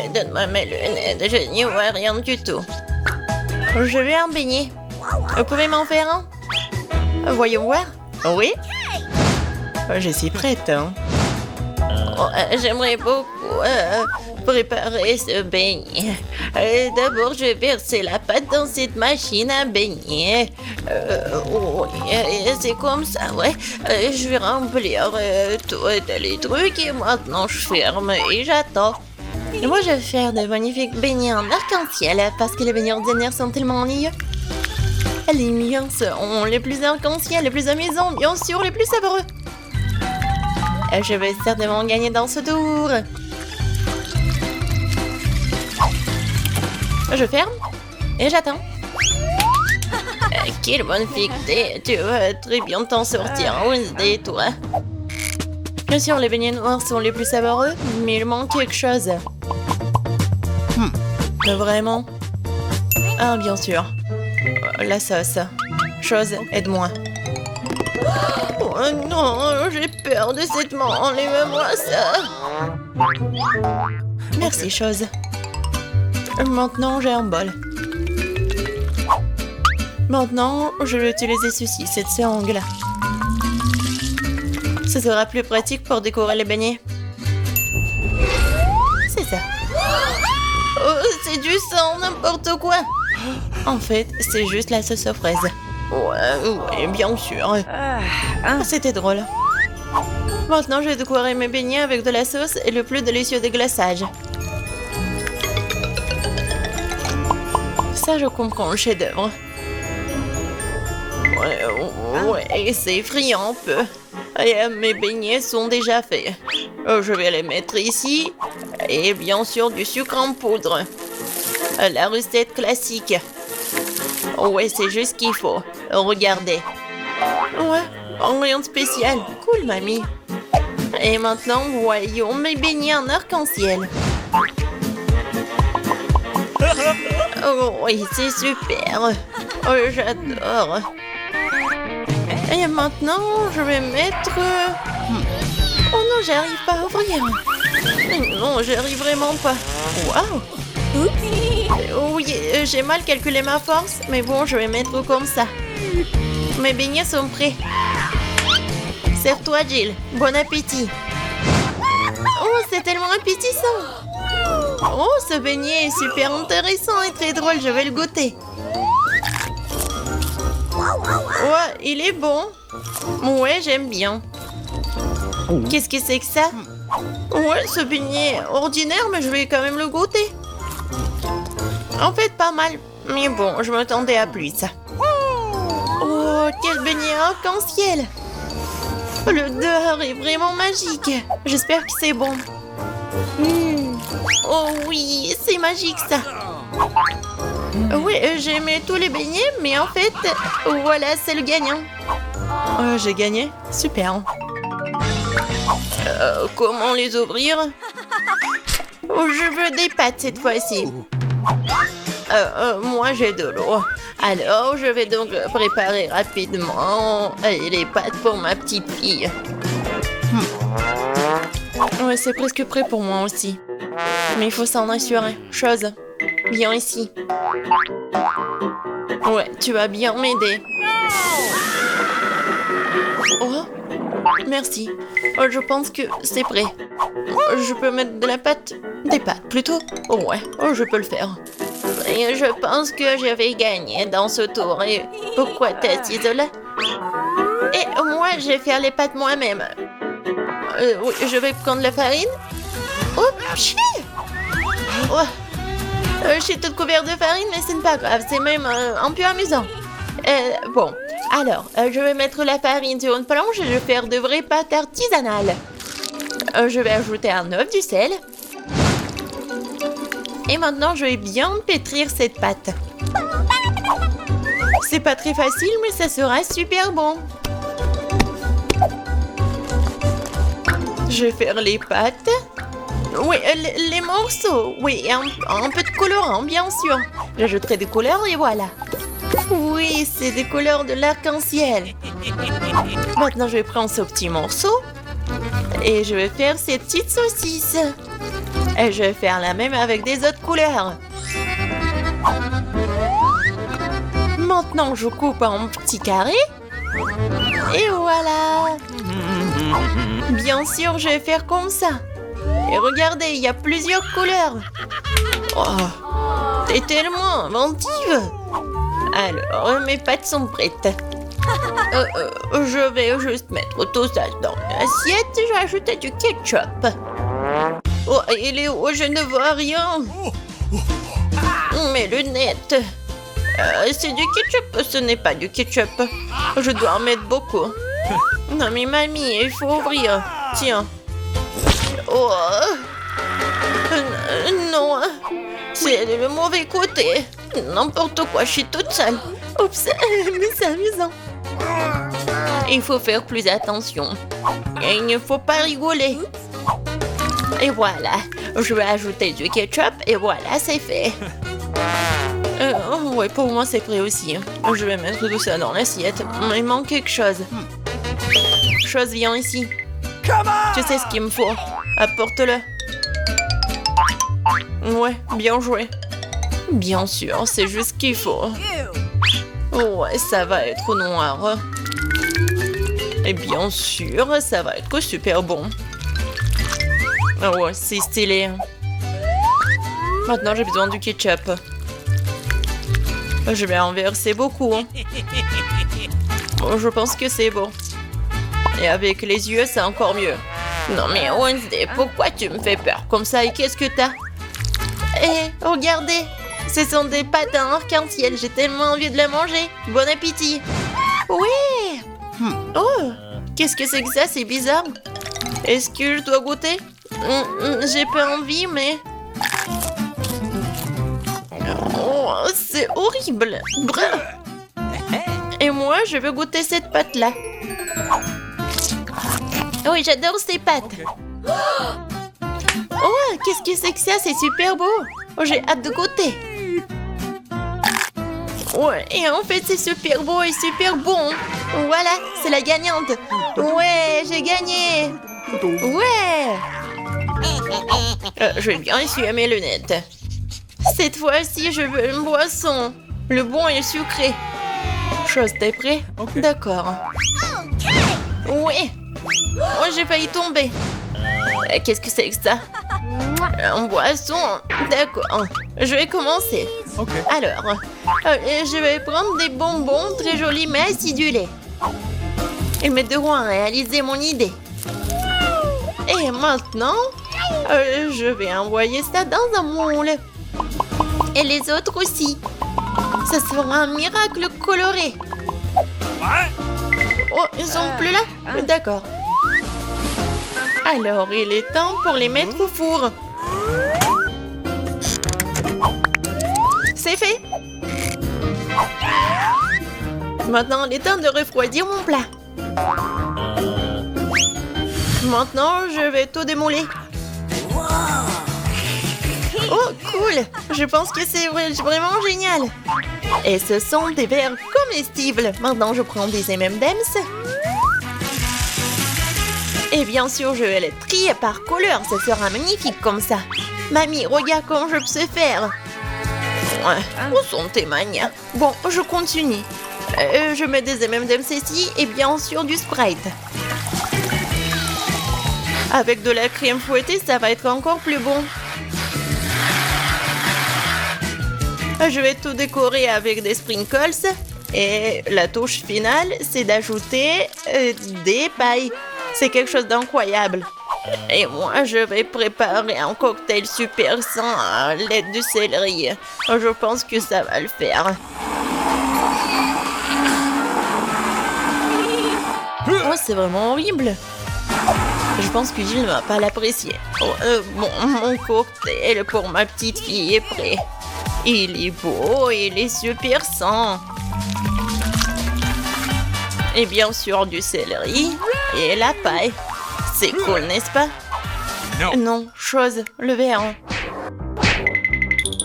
donne-moi mes lunettes, je n'y vois rien du tout. Je veux un beignet. Vous pouvez m'en faire un? Voyons voir. Oui? Je suis prête. Hein. J'aimerais beaucoup préparer ce beignet. D'abord, je vais verser la pâte dans cette machine à beignet. C'est comme ça, ouais. Je vais remplir tous les trucs et maintenant je ferme et j'attends. Moi, je vais faire de magnifiques beignets en arc-en-ciel parce que les beignets ordinaires sont tellement ennuyeux. Les miens seront les plus arc-en-ciel, les plus amusants, bien sûr, les plus savoureux. Je vais certainement gagner dans ce tour. Je ferme et j'attends. Quelle bonne fille que t'es. Tu vas très bien t'en sortir, Wednesday, toi. Bien sûr, les beignets noirs sont les plus savoureux, mais il manque quelque chose. Vraiment? Ah, bien sûr. La sauce. Chose, aide-moi. Oh non, j'ai peur de cette main. Enlève-moi ça. Merci, chose. Maintenant, j'ai un bol. Maintenant, je vais utiliser ceci, cette sangle. Ce sera plus pratique pour décorer les beignets. C'est ça. Oh, c'est du sang, n'importe quoi. En fait, c'est juste la sauce aux fraises. Ouais, bien sûr. C'était drôle. Maintenant, je vais décorer mes beignets avec de la sauce et le plus délicieux déglaçage. Ça, je comprends le chef-d'œuvre. Ouais, c'est effrayant un peu. Et, mes beignets sont déjà faits. Je vais les mettre ici. Et bien sûr, du sucre en poudre. La recette classique. Ouais, c'est juste ce qu'il faut. Regardez. Ouais, rien de spécial. Cool, mamie. Et maintenant, voyons mes beignets en arc-en-ciel. Oh oui, c'est super. Oh, j'adore. Et maintenant, je vais mettre... Oh non, j'arrive pas à ouvrir. Non, j'arrive vraiment pas. Waouh. Oui, j'ai mal calculé ma force, mais bon, je vais mettre comme ça. Mes beignets sont prêts. Serre-toi, Jill. Bon appétit. Oh, c'est tellement appétissant. Oh, ce beignet est super intéressant et très drôle. Je vais le goûter. Ouais, il est bon. Ouais, j'aime bien. Qu'est-ce que c'est que ça? Ouais, ce beignet est ordinaire, mais je vais quand même le goûter. En fait, pas mal. Mais bon, je m'attendais à plus. Oh, quel beignet arc-en-ciel. L'odeur est vraiment magique. J'espère que c'est bon. Oh oui, c'est magique ça. Oui, j'ai aimé tous les beignets, mais en fait, voilà, c'est le gagnant. J'ai gagné? Super. Comment les ouvrir? Je veux des pâtes cette fois-ci. Moi, j'ai de l'eau. Alors, je vais donc préparer rapidement les pâtes pour ma petite fille. Ouais, c'est presque prêt pour moi aussi. Mais il faut s'en assurer. Chose, viens ici. Ouais, tu vas bien m'aider. Oh, merci. Je pense que c'est prêt. Je peux mettre de la pâte? Des pâtes, plutôt? Ouais, je peux le faire. Et je pense que je vais gagner dans ce tour. Et pourquoi t'es assise là? Et moi, je vais faire les pâtes moi-même. Oui, je vais prendre la farine. Oh, pchit! Oh. Je suis toute couverte de farine, mais ce n'est pas grave. C'est même un peu amusant. Bon, alors, je vais mettre la farine sur une planche et je vais faire de vraies pâtes artisanales. Je vais ajouter un œuf, du sel. Et maintenant, je vais bien pétrir cette pâte. C'est pas très facile, mais ça sera super bon. Je vais faire les pâtes. Oui, les morceaux. Oui, un peu de colorant, bien sûr. J'ajouterai des couleurs et voilà. Oui, c'est des couleurs de l'arc-en-ciel. Maintenant, je vais prendre ce petit morceau. Et je vais faire ces petites saucisses. Et je vais faire la même avec des autres couleurs. Maintenant, je coupe en petits carrés. Et voilà. Bien sûr, je vais faire comme ça. Et regardez, il y a plusieurs couleurs. Oh, t'es tellement inventive. Alors, mes pâtes sont prêtes. Je vais juste mettre tout ça dans l'assiette et j'ajoute du ketchup. Oh, il est où? Je ne vois rien. Mes lunettes. C'est du ketchup, ce n'est pas du ketchup. Je dois en mettre beaucoup. Non mais mamie, il faut ouvrir. Tiens. Oh. Non. C'est le mauvais côté. N'importe quoi, je suis toute seule. Oups, mais c'est amusant. Il faut faire plus attention. Et il ne faut pas rigoler. Et voilà. Je vais ajouter du ketchup et voilà, c'est fait. Ouais, pour moi, c'est prêt aussi. Je vais mettre tout ça dans l'assiette. Il manque quelque chose. Chose, viens ici. Tu sais ce qu'il me faut. Apporte-le. Ouais, bien joué. Bien sûr, c'est juste ce qu'il faut. Ouais, ça va être noir. Et bien sûr, ça va être super bon. Ouais, c'est stylé. Maintenant, j'ai besoin du ketchup. Je vais en verser beaucoup. Bon, je pense que c'est bon. Et avec les yeux, c'est encore mieux. Non mais Wednesday, pourquoi tu me fais peur comme ça et qu'est-ce que t'as? Eh, regardez, ce sont des pâtes en arc-en-ciel. J'ai tellement envie de les manger. Bon appétit. Oui. Oh, qu'est-ce que c'est que ça? C'est bizarre. Est-ce que je dois goûter? J'ai pas envie, mais... Oh, c'est horrible. Et moi, je veux goûter cette pâte-là. Oui, j'adore ces pâtes. Oh, qu'est-ce que c'est que ça? C'est super beau. Oh, j'ai hâte de goûter. Ouais, et en fait, c'est super beau et super bon. Voilà, c'est la gagnante. Ouais, j'ai gagné. Ouais. Je vais bien essuyer mes lunettes. Cette fois-ci, je veux une boisson. Le bon et sucré. Chose, t'es prêt? D'accord. Oui. Oh, j'ai failli tomber. Qu'est-ce que c'est que ça? Une boisson. D'accord. Je vais commencer. Alors, je vais prendre des bonbons très jolis mais acidulés. Ils m'aideront à réaliser mon idée. Et maintenant, je vais envoyer ça dans un moule. Et les autres aussi. Ça sera un miracle coloré. Oh, ils sont plus là? D'accord. Alors, il est temps pour les mettre au four. C'est fait. Maintenant, il est temps de refroidir mon plat. Maintenant, je vais tout démouler. Oh, cool! Je pense que c'est vraiment génial. Et ce sont des verres comestibles. Maintenant, je prends des M&M's. Et bien sûr, je vais les trier par couleur. Ça sera magnifique comme ça. Mamie, regarde comment je sais faire. Ouais, où sont tes manias? Bon, je continue. Je mets des M&M's ici et bien sûr du Sprite. Avec de la crème fouettée, ça va être encore plus bon. Je vais tout décorer avec des sprinkles. Et la touche finale, c'est d'ajouter des pailles. C'est quelque chose d'incroyable. Et moi, je vais préparer un cocktail super sain à l'aide du céleri. Je pense que ça va le faire. Oh, c'est vraiment horrible. Je pense que Gilles ne va pas l'apprécier. Oh, bon, mon cocktail pour ma petite fille est prêt. Il est beau, il est super sain. Et bien sûr du céleri et la paille. C'est cool, n'est-ce pas? Non, chose, le verre.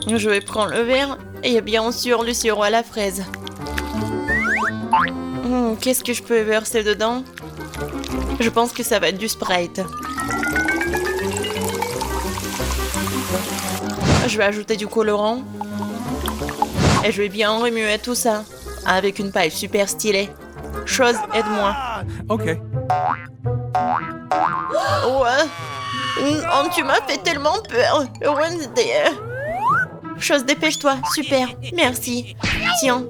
Je vais prendre le verre et bien sûr le sirop à la fraise. Qu'est-ce que je peux verser dedans? Je pense que ça va être du Sprite. Je vais ajouter du colorant. Et je vais bien remuer tout ça avec une paille super stylée. Chose, aide-moi. Ok. Ouais. Non, tu m'as fait tellement peur. Wednesday. Chose, dépêche-toi. Super. Merci. Tiens.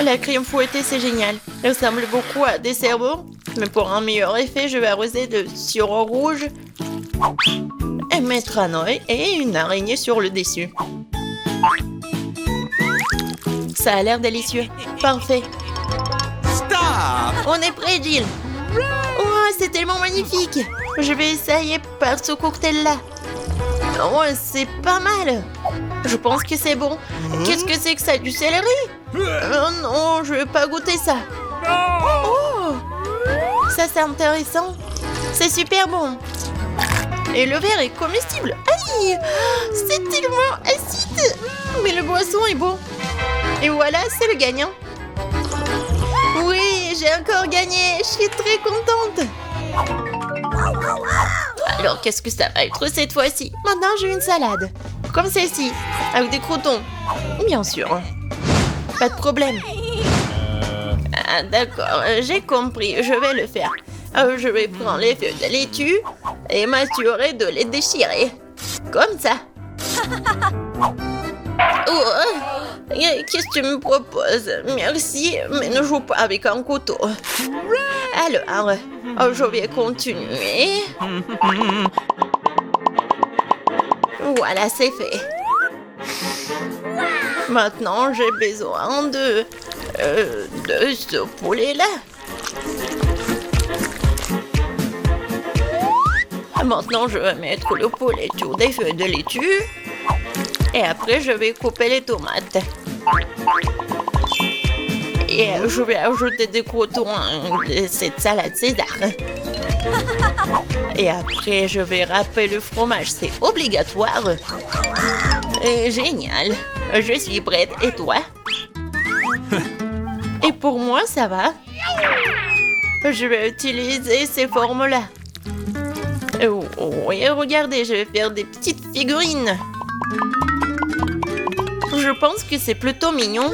La crème fouettée, c'est génial. Elle ressemble beaucoup à des cerveaux. Mais pour un meilleur effet, je vais arroser de sirop rouge et mettre un œil et une araignée sur le dessus. Ça a l'air délicieux. Parfait. Stop! On est prêt, Jill. Oh, c'est tellement magnifique. Je vais essayer par ce cocktail-là. Oh, c'est pas mal. Je pense que c'est bon. Qu'est-ce que c'est que ça? Du céleri? Oh non, je vais pas goûter ça. Oh, ça c'est intéressant. C'est super bon. Et le verre est comestible. Aïe, c'est tellement acide. Mais le boisson est bon. Et voilà, c'est le gagnant. Oui, j'ai encore gagné. Je suis très contente. Alors, qu'est-ce que ça va être cette fois-ci? Maintenant, j'ai une salade. Comme celle-ci, avec des croutons. Bien sûr. Pas de problème. Ah, d'accord, j'ai compris. Je vais le faire. Je vais prendre les feuilles de laitue et m'assurer de les déchirer. Comme ça. Oh, qu'est-ce que tu me proposes? Merci, mais ne joue pas avec un couteau. Alors, je vais continuer. Voilà, c'est fait. Maintenant, j'ai besoin de ce poulet-là. Maintenant, je vais mettre le poulet sur des feuilles de laitue. Et après, je vais couper les tomates. Et je vais ajouter des croutons de cette salade César. Et après, je vais râper le fromage. C'est obligatoire. Génial. Je suis prête. Et toi? Et pour moi, ça va. Je vais utiliser ces formes-là. Oui, regardez, je vais faire des petites figurines. Je pense que c'est plutôt mignon.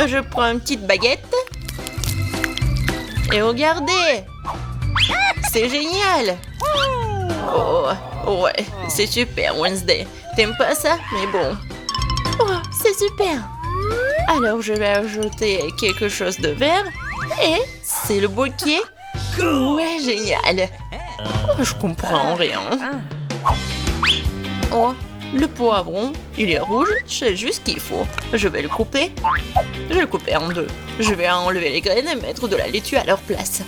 Je prends une petite baguette. Et regardez! C'est génial! Oh, ouais, c'est super, Wednesday. T'aimes pas ça? Mais bon. Oh, c'est super! Alors, je vais ajouter quelque chose de vert. Et c'est le bouquet. Ouais, génial! Oh, je comprends rien. Oh, le poivron, il est rouge, c'est juste ce qu'il faut. Je vais le couper. Je vais le couper en deux. Je vais enlever les graines et mettre de la laitue à leur place.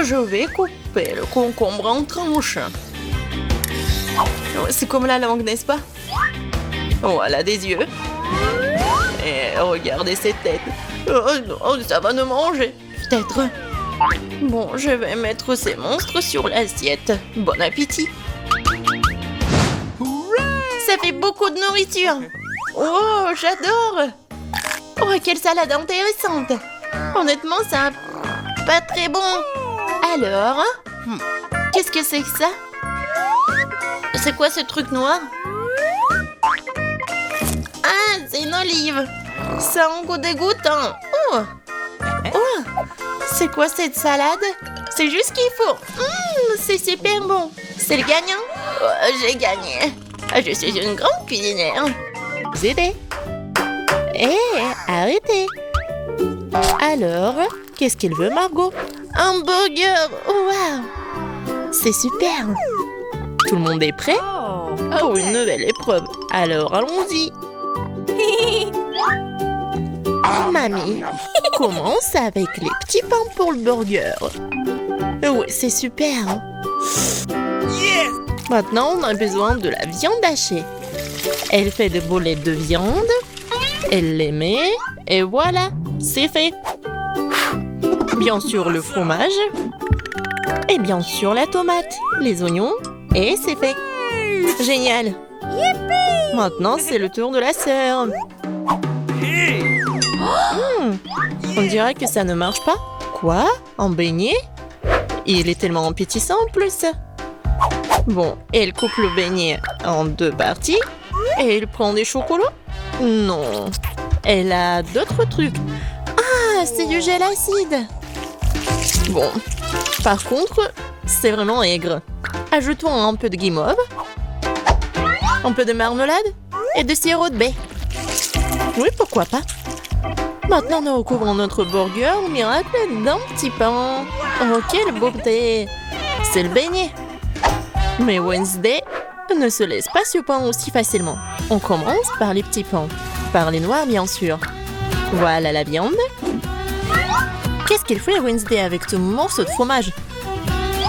Je vais couper le concombre en tranches. C'est comme la langue, n'est-ce pas? Voilà des yeux. Et regardez cette tête. Oh non, ça va nous manger. Peut-être. Bon, je vais mettre ces monstres sur l'assiette. Bon appétit. Ça fait beaucoup de nourriture. Oh, j'adore. Oh, quelle salade intéressante. Honnêtement, ça pas très bon. Alors, qu'est-ce que c'est que ça? C'est quoi ce truc noir? Ah, c'est une olive. Ça a un goût dégoûtant. Oh, oh, c'est quoi cette salade? C'est juste ce qu'il faut. C'est super bon. C'est le gagnant? Oh, j'ai gagné. Je suis une grande cuisinière. Zédé. Hé, arrêtez. Alors, qu'est-ce qu'il veut, Margot? Un burger. Waouh. C'est super. Tout le monde est prêt? Oh, une nouvelle épreuve. Alors, allons-y. Mamie, commence avec les petits pains pour le burger. Ouais, c'est super. Yes! Maintenant, on a besoin de la viande hachée. Elle fait des boulettes de viande. Elle les met. Et voilà, c'est fait. Bien sûr, le fromage. Et bien sûr, la tomate, les oignons. Et c'est fait. Génial. Maintenant, c'est le tour de la sœur. On dirait que ça ne marche pas. Quoi? Un beignet? Il est tellement appétissant en plus. Bon, elle coupe le beignet en 2 parties. Et elle prend des chocolats? Non. Elle a d'autres trucs. Ah, c'est du gel acide. Bon. Par contre, c'est vraiment aigre. Ajoutons un peu de guimauve. Un peu de marmelade. Et de sirop de baie. Oui, pourquoi pas. Maintenant, nous recouvrons notre burger au miracle d'un petit pain. Oh, quelle beauté! C'est le beignet. Mais Wednesday ne se laisse pas surprendre aussi facilement. On commence par les petits pains. Par les noirs, bien sûr. Voilà la viande. Qu'est-ce qu'il fait Wednesday avec ce morceau de fromage?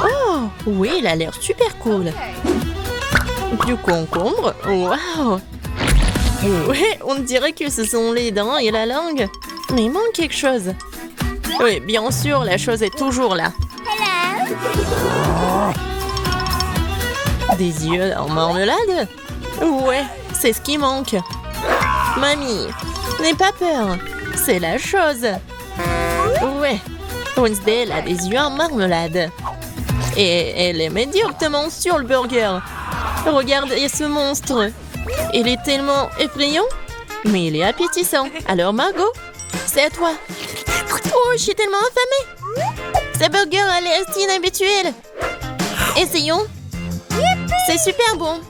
Oh, oui, il a l'air super cool. Du concombre. Waouh! Ouais, on dirait que ce sont les dents et la langue. Mais il manque quelque chose. Oui, bien sûr, la chose est toujours là. Des yeux en marmelade? Ouais, c'est ce qui manque. Mamie, n'aie pas peur. C'est la chose. Ouais, Wednesday, elle a des yeux en marmelade. Et elle les met directement sur le burger. Regardez ce monstre. Il est tellement effrayant, mais il est appétissant. Alors Margot, c'est à toi. Oh, je suis tellement affamée. Ce burger a l'air si inhabituel. Essayons. C'est super bon.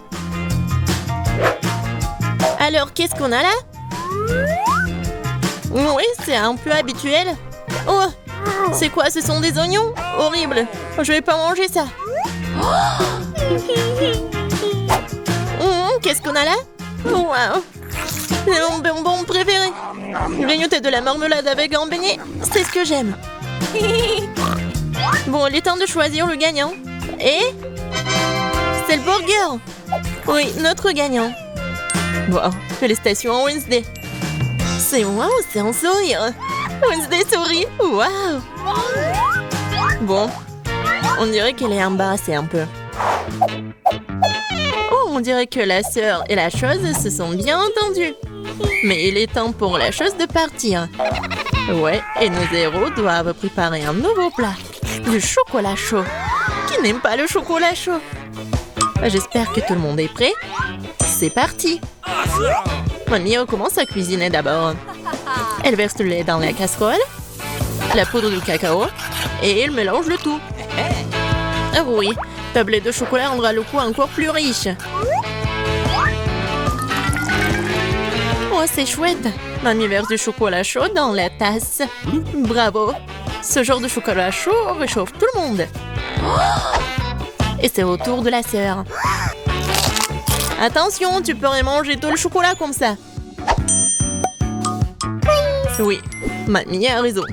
Alors, qu'est-ce qu'on a là? Oui, c'est un peu habituel. Oh, c'est quoi? Ce sont des oignons? Horrible. Je vais pas manger ça. Qu'est-ce qu'on a là? Waouh! C'est mon bonbon préféré. Grignoter de la marmelade avec un beignet, c'est ce que j'aime. Bon, il est temps de choisir le gagnant. Et c'est le burger. Oui, notre gagnant. Wow, félicitations à Wednesday. C'est wow, c'est un sourire. Wednesday sourit. Wow. Bon, on dirait qu'elle est embarrassée un peu. Oh, on dirait que la sœur et la chose se sont bien entendues. Mais il est temps pour la chose de partir. Ouais, et nos héros doivent préparer un nouveau plat. Du chocolat chaud. Qui n'aime pas le chocolat chaud? J'espère que tout le monde est prêt. C'est parti. Mamie commence à cuisiner d'abord. Elle verse le lait dans la casserole, la poudre de cacao, et elle mélange le tout. Ah oui, tablette de chocolat rendra le goût encore plus riche. Oh, c'est chouette. Mamie verse du chocolat chaud dans la tasse. Bravo. Ce genre de chocolat chaud réchauffe tout le monde. Et c'est au tour de la sœur. Attention, tu pourrais manger tout le chocolat comme ça. Oui, mamie a raison.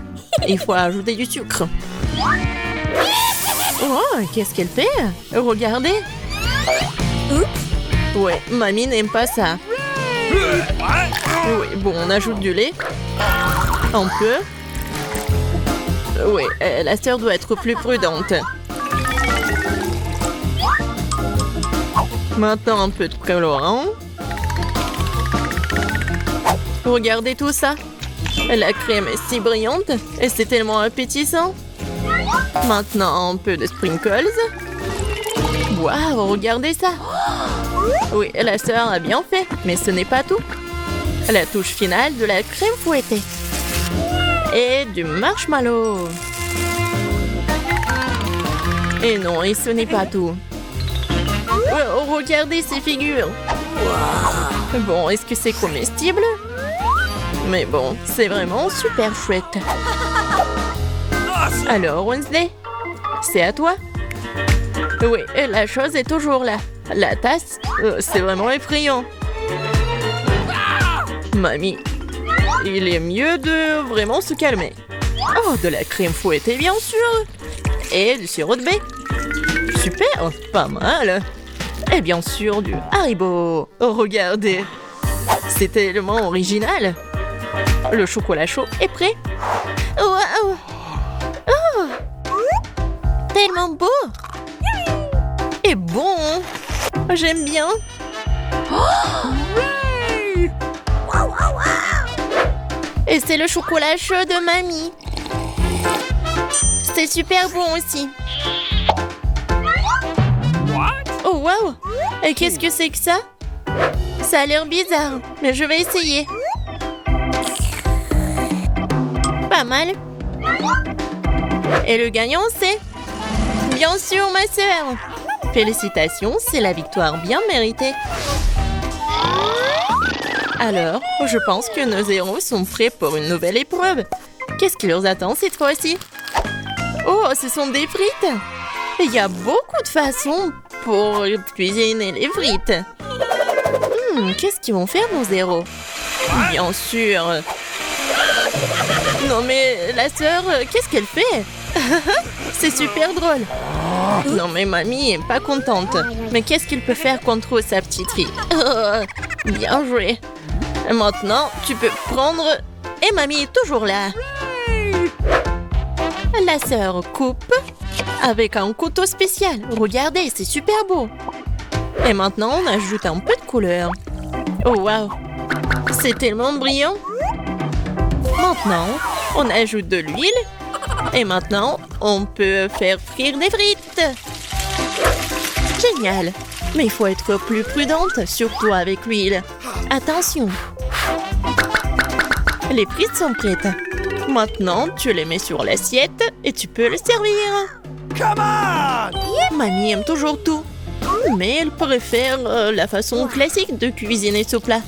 Il faut ajouter du sucre. Oh, qu'est-ce qu'elle fait? Regardez. Ouais, mamie n'aime pas ça. Oui, bon, on ajoute du lait. Un peu. Oui, la sœur doit être plus prudente. Maintenant, un peu de colorant. Regardez tout ça. La crème est si brillante et c'est tellement appétissant. Maintenant, un peu de sprinkles. Waouh, regardez ça. Oui, la sœur a bien fait, mais ce n'est pas tout. La touche finale de la crème fouettée. Et du marshmallow. Et non, et ce n'est pas tout. Oh, regardez ces figures. Bon, est-ce que c'est comestible? Mais bon, c'est vraiment super chouette. Alors, Wednesday, c'est à toi. Oui, la chose est toujours là. La tasse, c'est vraiment effrayant. Mamie, il est mieux de vraiment se calmer. Oh, de la crème fouettée, bien sûr. Et du sirop de baie. Super, pas mal. Et bien sûr, du Haribo. Oh, regardez. C'est tellement original. Le chocolat chaud est prêt. Wow. Oh, tellement beau. Et bon. J'aime bien. Et c'est le chocolat chaud de mamie. C'est super bon aussi. wow! Et qu'est-ce que c'est que ça? Ça a l'air bizarre, mais je vais essayer. Pas mal. Et le gagnant, c'est... Bien sûr, ma sœur! Félicitations, c'est la victoire bien méritée. Alors, je pense que nos héros sont prêts pour une nouvelle épreuve. Qu'est-ce qui leur attend cette fois-ci? Oh, ce sont des frites! Il y a beaucoup de façons pour cuisiner les frites. Qu'est-ce qu'ils vont faire, nos héros? Bien sûr. Non mais, la sœur, qu'est-ce qu'elle fait? C'est super drôle. Non mais mamie est pas contente. Mais qu'est-ce qu'il peut faire contre sa petite fille? Bien joué. Et maintenant, tu peux prendre... Et mamie est toujours là. La sœur coupe avec un couteau spécial. Regardez, c'est super beau. Et maintenant, on ajoute un peu de couleur. Oh wow, c'est tellement brillant. Maintenant, on ajoute de l'huile. Et maintenant, on peut faire frire des frites. Génial. Mais il faut être plus prudente, surtout avec l'huile. Attention. Les frites sont prêtes. Maintenant, tu les mets sur l'assiette et tu peux les servir. Come on! Mamie aime toujours tout. Mais elle préfère la façon classique de cuisiner ce plat.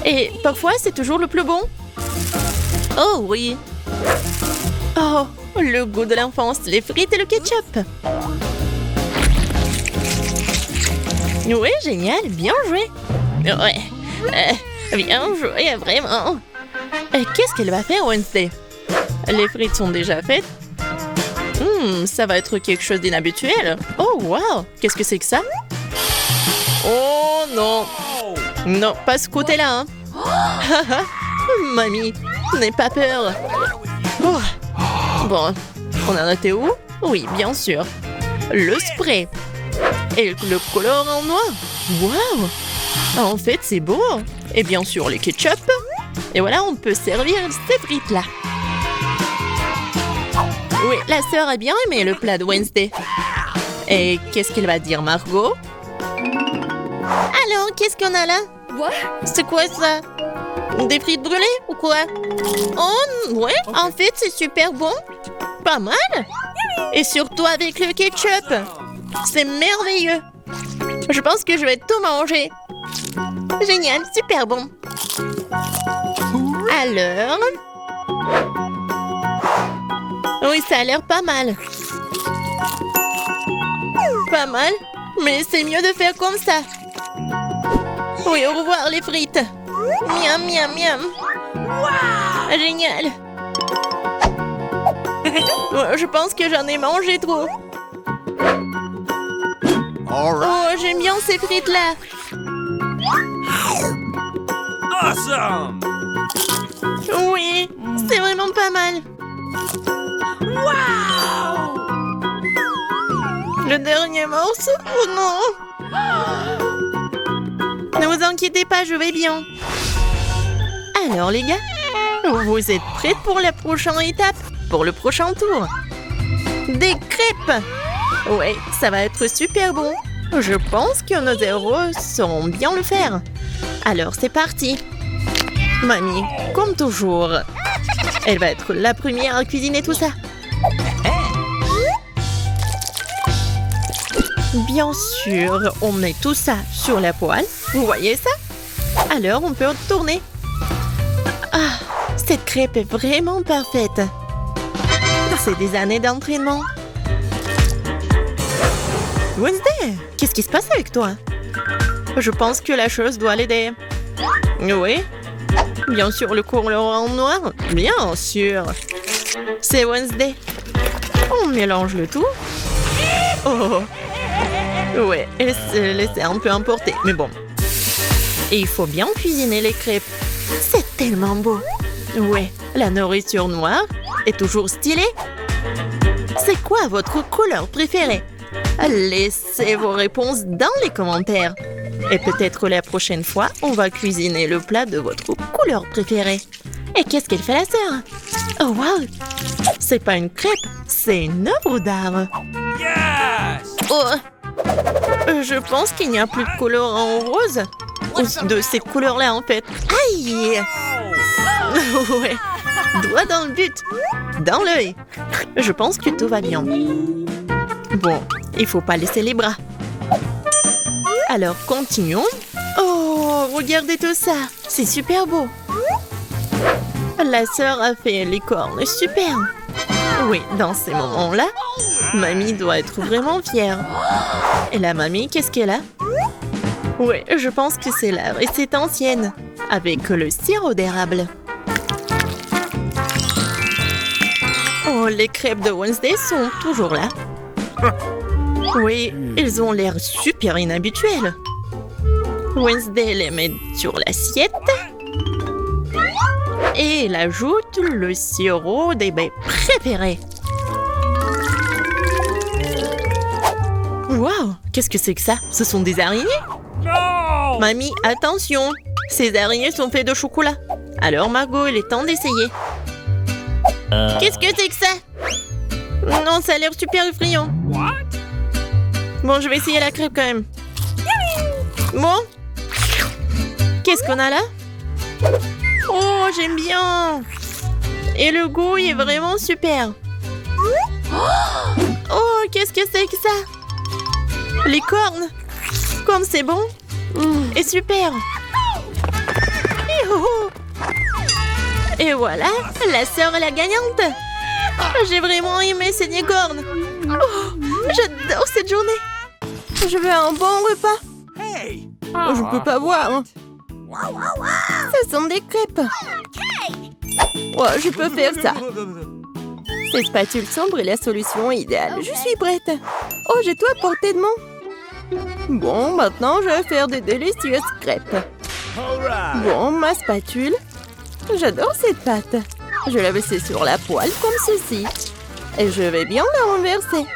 Et parfois, c'est toujours le plus bon. Oh oui. Oh, le goût de l'enfance, les frites et le ketchup. Oui, génial, bien joué. Ouais, bien joué, vraiment. Qu'est-ce qu'elle va faire, Wednesday? Les frites sont déjà faites. Ça va être quelque chose d'inhabituel. Oh, wow! Qu'est-ce que c'est que ça? Oh, non! Non, pas ce côté-là, hein? Mamie, n'aie pas peur. Oh. Bon, on en était où? Oui, bien sûr. Le spray. Et le colore en noir. Wow! En fait, c'est beau. Et bien sûr, le ketchup. Et voilà, on peut servir ces frites-là. Oui, la sœur a bien aimé le plat de Wednesday. Et qu'est-ce qu'elle va dire, Margot? Alors, qu'est-ce qu'on a là? C'est quoi ça? Des frites brûlées ou quoi? Oh, ouais, en fait, c'est super bon. Pas mal. Et surtout avec le ketchup. C'est merveilleux. Je pense que je vais tout manger. Génial, super bon. Alors... Oui, ça a l'air pas mal. Pas mal, mais c'est mieux de faire comme ça. Oui, au revoir les frites. Miam, miam, miam. Wow! Génial. Je pense que j'en ai mangé trop. Oh, j'aime bien ces frites-là. Awesome! Oui, c'est vraiment pas mal. Wow! Le dernier morceau? Oh non! Ne vous inquiétez pas, je vais bien. Alors les gars, vous êtes prêts pour la prochaine étape? Pour le prochain tour? Des crêpes! Ouais, ça va être super bon. Je pense que nos héros sauront bien le faire. Alors c'est parti. Mamie, comme toujours, elle va être la première à cuisiner tout ça. Bien sûr, on met tout ça sur la poêle. Vous voyez ça? Alors, on peut tourner. Ah, cette crêpe est vraiment parfaite. C'est des années d'entraînement. Wednesday, qu'est-ce qui se passe avec toi? Je pense que la chose doit l'aider. Oui. Bien sûr, le couleur en noir. Bien sûr. C'est Wednesday. On mélange le tout. Oh. Ouais, elle s'est laissée un peu emporter, mais bon. Et il faut bien cuisiner les crêpes. C'est tellement beau. Ouais, la nourriture noire est toujours stylée. C'est quoi votre couleur préférée? Laissez vos réponses dans les commentaires. Et peut-être la prochaine fois, on va cuisiner le plat de votre couleur préférée. Et qu'est-ce qu'elle fait la sœur? Oh wow! C'est pas une crêpe, c'est une œuvre d'art. Yes! Oh! Je pense qu'il n'y a plus de couleur en rose. Ou de ces couleurs-là, en fait. Aïe! Ouais. Droit dans le but. Dans l'œil. Je pense que tout va bien. Bon, il faut pas laisser les bras. Alors, continuons. Oh, regardez tout ça. C'est super beau. La sœur a fait les cornes. Super. Oui, dans ces moments-là, mamie doit être vraiment fière. Et la mamie, qu'est-ce qu'elle a? Oui, je pense que c'est la recette ancienne, avec le sirop d'érable. Oh, les crêpes de Wednesday sont toujours là. Oui, ils ont l'air super inhabituels. Wednesday les met sur l'assiette. Et elle ajoute le sirop des baies préférés. Waouh, qu'est-ce que c'est que ça? Ce sont des araignées? No! Mamie, attention! Ces araignées sont faites de chocolat. Alors Margot, il est temps d'essayer. Qu'est-ce que c'est que ça? Non, ça a l'air super effrayant. What? Bon, je vais essayer la crêpe quand même. Bon. Qu'est-ce qu'on a là? Oh, j'aime bien. Et le goût est vraiment super. Oh, qu'est-ce que c'est que ça? Les cornes. Comme c'est bon. Et super. Et voilà, la sœur est la gagnante. J'ai vraiment aimé ces cornes. Oh, j'adore cette journée. Je veux un bon repas. Hey! Je peux pas voir. Ce sont des crêpes. Oh, je peux faire ça. Ces spatules sombres est la solution idéale. Je suis prête. Oh, j'ai tout à portée de main. Bon, maintenant, je vais faire des délicieuses crêpes. Alright! Bon, ma spatule. J'adore cette pâte. Je la vais laisser sur la poêle comme ceci. Et je vais bien la renverser.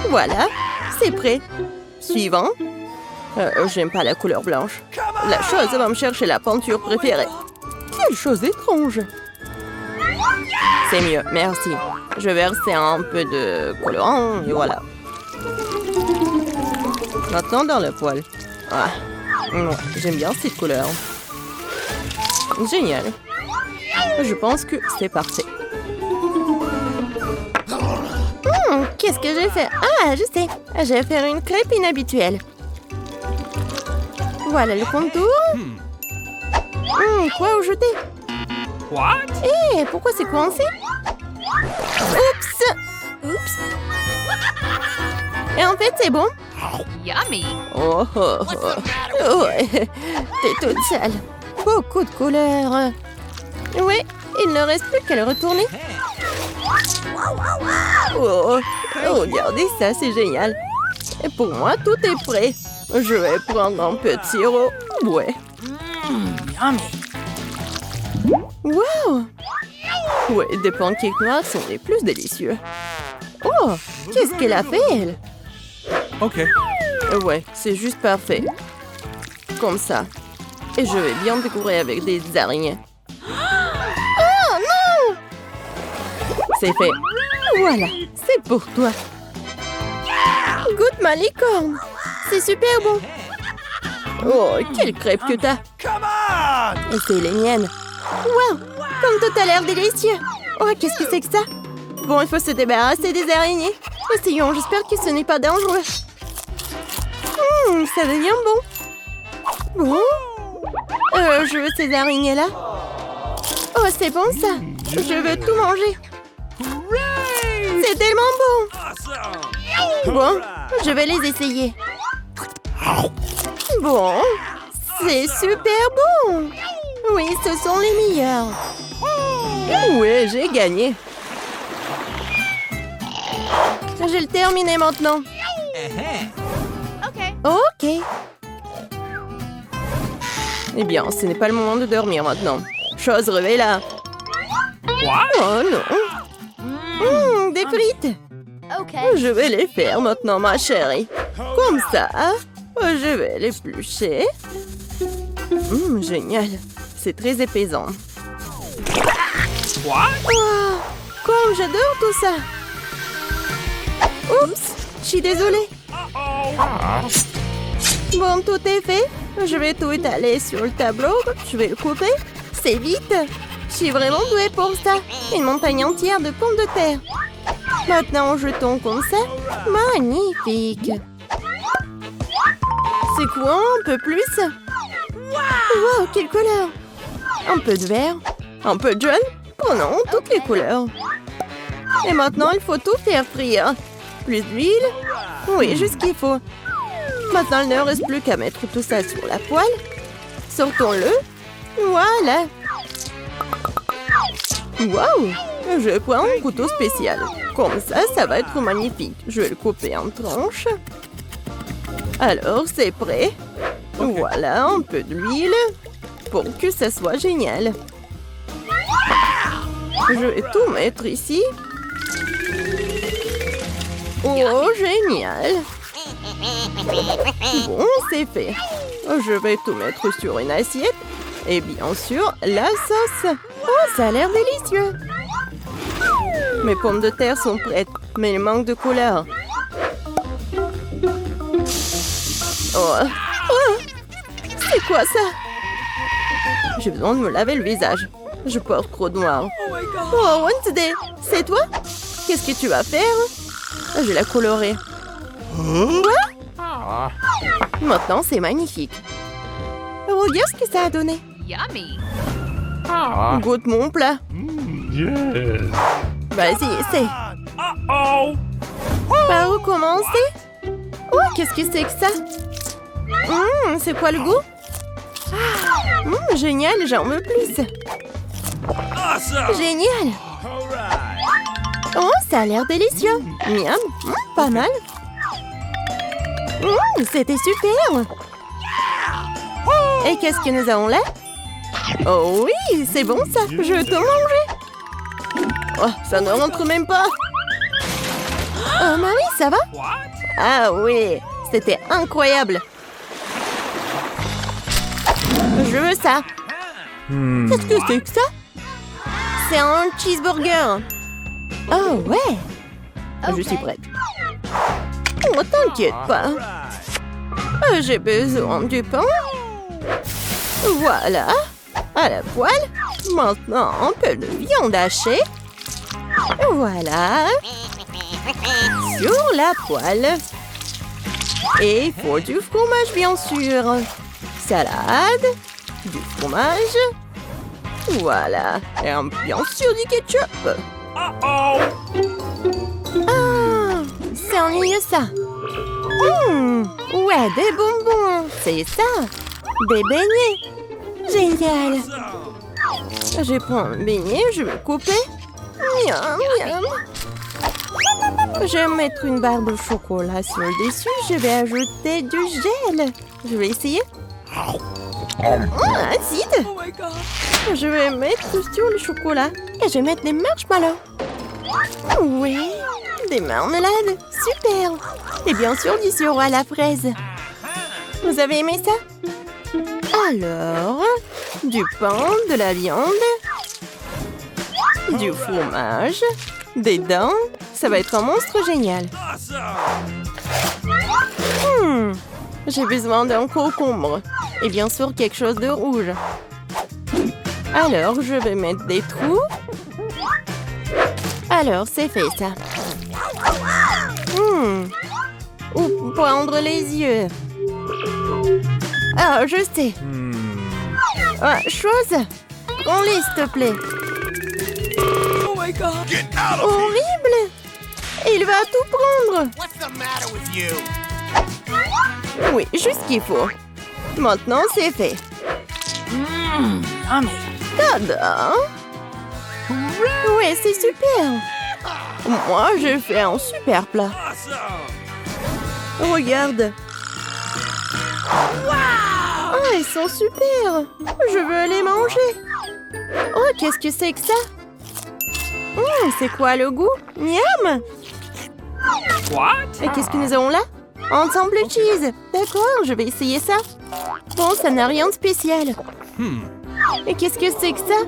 Voilà, c'est prêt. Suivant. J'aime pas la couleur blanche. La chose va me chercher la peinture préférée. Quelle chose étrange. C'est mieux, merci. Je vais verser un peu de colorant et voilà. Maintenant dans la poêle. Ah, ouais, j'aime bien cette couleur. Génial. Je pense que c'est parfait. Qu'est-ce que j'ai fait? Ah, je sais. Je vais faire une crêpe inhabituelle. Voilà le contour. Quoi au jeter? What? Hé, pourquoi c'est coincé? Oups. Et en fait, c'est bon? Yummy. Oh, oh, oh. Ouais, t'es toute sale. Beaucoup de couleurs. Oui, il ne reste plus qu'à le retourner. Oh, regardez ça, c'est génial. Et pour moi, tout est prêt. Je vais prendre un peu de sirop. Ouais. Yummy. Wow! Ouais, des pancakes noirs sont les plus délicieux. Oh, qu'est-ce qu'elle a fait, elle? Okay. Ouais, c'est juste parfait. Comme ça. Et je vais bien décorer avec des araignées. Oh non! C'est fait. Voilà, c'est pour toi. Goûte ma licorne. C'est super bon. Oh, quelle crêpe que t'as. Come on! Et c'est les miennes. Wow, comme tout a l'air délicieux. Oh, qu'est-ce que c'est que ça? Bon, il faut se débarrasser des araignées. Essayons, j'espère que ce n'est pas dangereux. Ça devient bon. Bon. Je veux ces araignées-là. Oh, c'est bon ça. Je veux tout manger. C'est tellement bon. Awesome! Bon, Alright. je vais les essayer. Bon, c'est super bon. Oui, ce sont les meilleurs. Oui, j'ai gagné. Je vais le terminer maintenant. Ok. Eh bien, ce n'est pas le moment de dormir maintenant. Chose réveille-la. What? Oh non. Des frites. Okay. Je vais les faire maintenant, ma chérie. Comme ça. Je vais l'éplucher. Génial. C'est très épaisant. What? Oh, comme j'adore tout ça. Oups, je suis désolée. Uh-oh! Bon, tout est fait. Je vais tout étaler sur le tableau. Je vais le couper. C'est vite. Je suis vraiment douée pour ça. Une montagne entière de pommes de terre. Maintenant, jetons comme ça. Magnifique. C'est quoi un peu plus? Wow, quelle couleur! Un peu de vert, un peu de jaune. Oh non, toutes les couleurs. Et maintenant, il faut tout faire frire. Plus d'huile. Oui, juste ce qu'il faut. Maintenant, il ne reste plus qu'à mettre tout ça sur la poêle. Sortons-le. Voilà. Waouh! Je prends un couteau spécial. Comme ça va être magnifique. Je vais le couper en tranches. Alors, c'est prêt. Voilà, un peu d'huile pour que ça soit génial. Je vais tout mettre ici. Oh, génial! Bon, c'est fait. Je vais tout mettre sur une assiette. Et bien sûr, la sauce. Oh, ça a l'air délicieux. Mes pommes de terre sont prêtes, mais il manque de couleur. Oh. Oh. C'est quoi ça? J'ai besoin de me laver le visage. Je porte trop de noir. Oh, Wednesday, c'est toi? Qu'est-ce que tu vas faire? Je vais la colorer. Quoi? Maintenant, c'est magnifique. Regarde ce que ça a donné. Yummy. Goûte mon plat. Yes. Vas-y, essaie. Oh. Par où commencer? Oh, qu'est-ce que c'est que ça? C'est quoi le goût? Génial, j'en veux plus. Awesome. Génial. All right. Oh, ça a l'air délicieux. Miam, pas mal. C'était super. Et qu'est-ce que nous avons là? Oh oui, c'est bon ça. Je vais tout manger. Oh, ça ne rentre même pas. Oh, Marie, ça va? What? Ah oui, c'était incroyable. Je veux ça. Qu'est-ce que c'est que ça? C'est un cheeseburger. Oh ouais. Je suis prête. Oh, t'inquiète pas. J'ai besoin du pain. Voilà. À la poêle. Maintenant, un peu de viande hachée. Voilà. Sur la poêle. Et il faut du fromage, bien sûr. Salade. Du fromage. Voilà. Et bien sûr du ketchup. Uh-oh. Ah, c'est ennuyeux ça. Ouais, des bonbons. C'est ça. Des beignets. Génial. Je prends un beignet, je vais couper. Miam, miam. Je vais mettre une barre de chocolat sur le dessus. Je vais ajouter du gel. Je vais essayer. Acide. Oh my God. Je vais mettre sur le chocolat. Et je vais mettre des marshmallows. Oui, des marmelades. Super. Et bien sûr, du sirop à la fraise. Vous avez aimé ça? Alors, du pain, de la viande, du fromage, des dents. Ça va être un monstre génial. Awesome. J'ai besoin d'un concombre. Et bien sûr, quelque chose de rouge. Alors, je vais mettre des trous. Alors, c'est fait, ça. Où prendre les yeux? Ah, je sais. Ah, chose. Prends-les, s'il te plaît. Oh my God. Get out of here. Horrible. Il va tout prendre. What's the matter with you? Oui, juste ce qu'il faut. Maintenant, c'est fait. Yummy. Tada! Ouais, c'est super. Moi, j'ai fait un super plat. Awesome. Regarde. Ah, ils sont super. Je veux les manger. Oh, qu'est-ce que c'est que ça? C'est quoi le goût? Miam! What? Et qu'est-ce que nous avons là? Ensemble cheese. D'accord, je vais essayer ça. Bon, ça n'a rien de spécial. Et qu'est-ce que c'est que ça?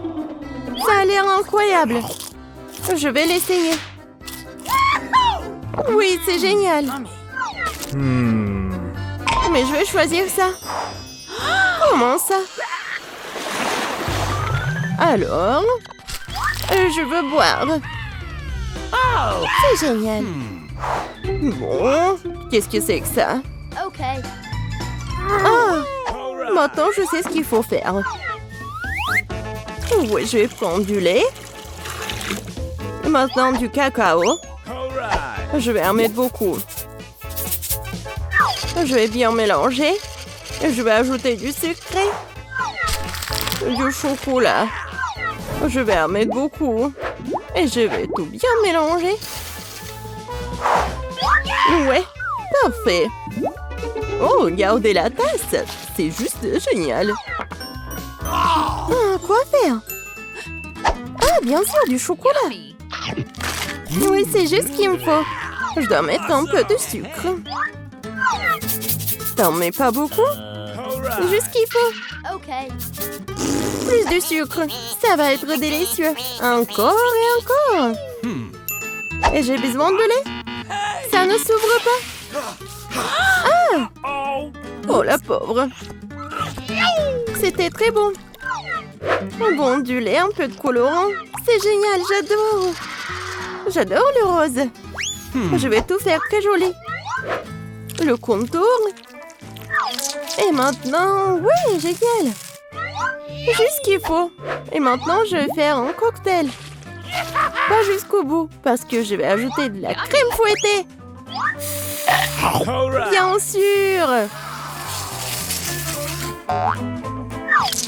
Ça a l'air incroyable. Je vais l'essayer. Oui, c'est génial. Yummy. mais je vais choisir ça. Comment ça? Alors, je veux boire. C'est génial. Bon, qu'est-ce que c'est que ça? Okay. Ah, maintenant je sais ce qu'il faut faire. Oui, je vais prendre du lait. Et maintenant du cacao. Je vais en mettre beaucoup. Je vais bien mélanger. Et je vais ajouter du sucré. Du chocolat. Je vais en mettre beaucoup. Et je vais tout bien mélanger. Ouais, parfait. Oh, regardez la tasse. C'est juste génial. Ah, quoi faire? Ah, bien sûr, du chocolat. Yummy. Oui, c'est juste ce qu'il me faut. Je dois mettre un peu de sucre. T'en mets pas beaucoup? Juste ce qu'il faut. Okay. Plus de sucre. Ça va être délicieux. Encore et encore. Et j'ai besoin de lait. Ça ne s'ouvre pas. Ah! Oh, la pauvre. C'était très bon. Bon, du lait, un peu de colorant. C'est génial, j'adore. J'adore le rose. Je vais tout faire très joli. Le contour. Et maintenant, oui, génial. Juste ce qu'il faut. Et maintenant, je vais faire un cocktail. Pas jusqu'au bout, parce que je vais ajouter de la crème fouettée. Bien sûr.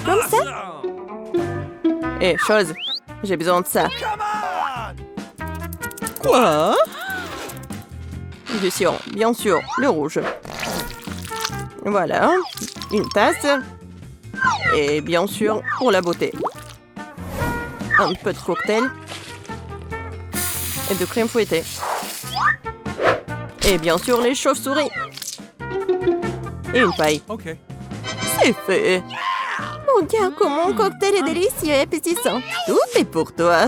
Comme ça. Eh, chose, j'ai besoin de ça. Quoi? Bien sûr, le rouge. Voilà, une tasse. Et bien sûr, pour la beauté. Un peu de cocktail. Et de crème fouettée. Et bien sûr, les chauves-souris. Et une paille. Okay. C'est fait. Regarde comment mon cocktail est délicieux et appétissant. Tout est pour toi.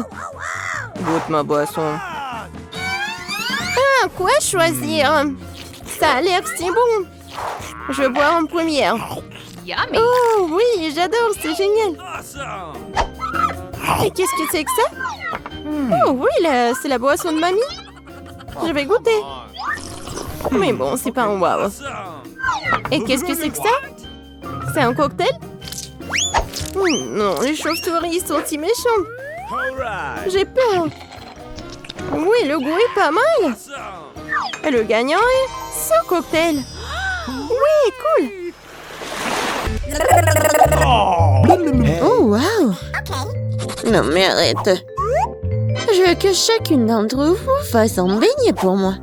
Goûte ma boisson. Ah, quoi choisir? Ça a l'air si bon. Je vais boire en première. Yummy. Oh oui, j'adore, c'est génial. Et qu'est-ce que c'est que ça? Oh oui, c'est la boisson de mamie. Je vais goûter. Mais bon, c'est pas un wow. Et qu'est-ce que c'est que ça? C'est un cocktail? Non, les chauves-souris sont si méchantes. J'ai peur. Oui, le goût est pas mal. Et le gagnant est ce cocktail. Oui, cool. Oh, wow. Non, mais arrête. Je veux que chacune d'entre vous fasse un beignet pour moi.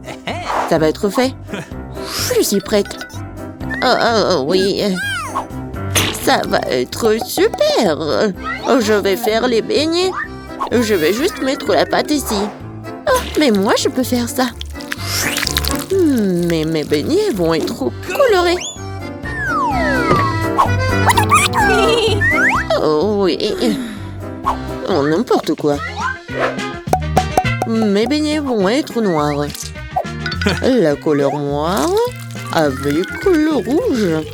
Ça va être fait. Je suis prête. Oh, oui. Ça va être super. Je vais faire les beignets. Je vais juste mettre la pâte ici. Oh, mais moi, je peux faire ça. Mais mes beignets vont être trop colorés. Oh oui. Oh, n'importe quoi. Mes beignets vont être noirs. La couleur noire avec le rouge.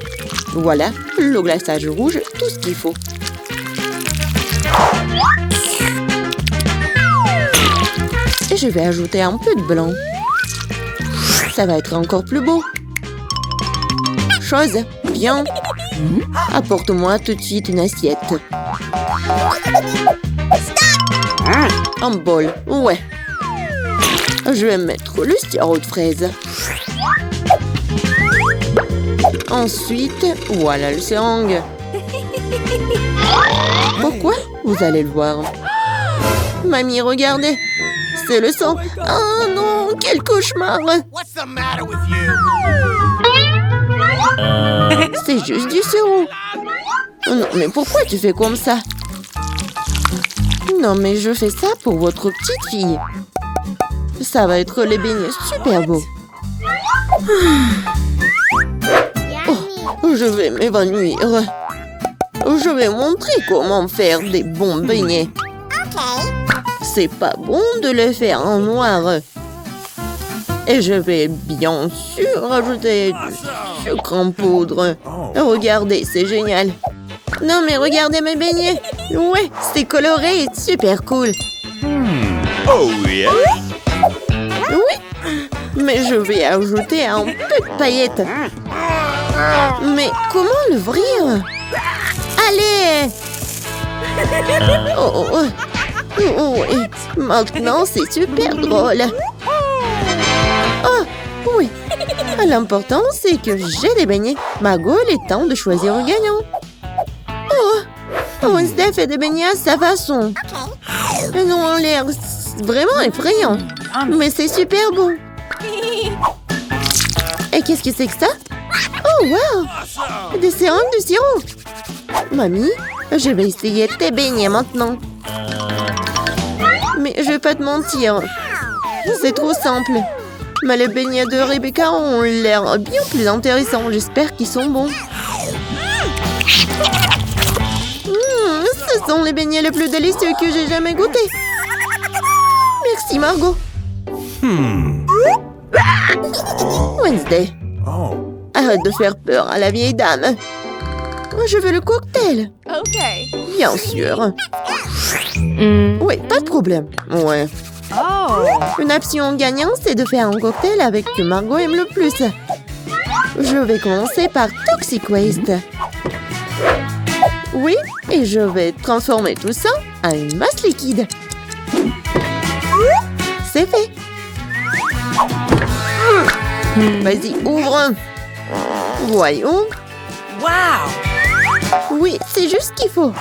Voilà, le glaçage rouge, tout ce qu'il faut. Et je vais ajouter un peu de blanc. Ça va être encore plus beau. Chose, viens. Apporte-moi tout de suite une assiette. Un bol, ouais. Je vais mettre le sirop de fraise. Ensuite, voilà le seringue. Pourquoi? Vous allez le voir. Mamie, regardez. C'est le sang. Oh non, quel cauchemar. C'est juste du sirop. Non, mais pourquoi tu fais comme ça? Non, mais je fais ça pour votre petite fille. Ça va être les beignets super beaux. Oh, je vais m'évanouir. Je vais montrer comment faire des bons beignets. C'est pas bon de les faire en noir. Et je vais bien sûr ajouter du sucre en poudre. Regardez, c'est génial. Non mais regardez mes beignets. Ouais, c'est coloré et super cool. Oh yeah. Oui, mais je vais ajouter un peu de paillettes. Mais comment l'ouvrir? Allez! Oh, oh, oh, oui. Maintenant, c'est super drôle. Oh, oui. L'important, c'est que j'ai des beignets. Margot, il est temps de choisir un gagnant. Oh, Wednesday fait des beignets à sa façon. Ils ont l'air vraiment effrayants. Mais c'est super bon. Et qu'est-ce que c'est que ça? Oh, wow! Des seringues de sirop. Mamie, je vais essayer tes beignets maintenant. Mais je vais pas te mentir. C'est trop simple. Mais les beignets de Rebecca ont l'air bien plus intéressants. J'espère qu'ils sont bons. Ce sont les beignets les plus délicieux que j'ai jamais goûtés. Merci, Margot. Wednesday. Arrête de faire peur à la vieille dame. Je veux le cocktail. Okay. Bien sûr. Oui, pas de problème. Ouais. Une option gagnante, c'est de faire un cocktail avec ce que Margot aime le plus. Je vais commencer par Toxic Waste. Oui, et je vais transformer tout ça en une masse liquide. C'est fait. Vas-y, ouvre. Voyons. Wow. Oui, c'est juste ce qu'il faut.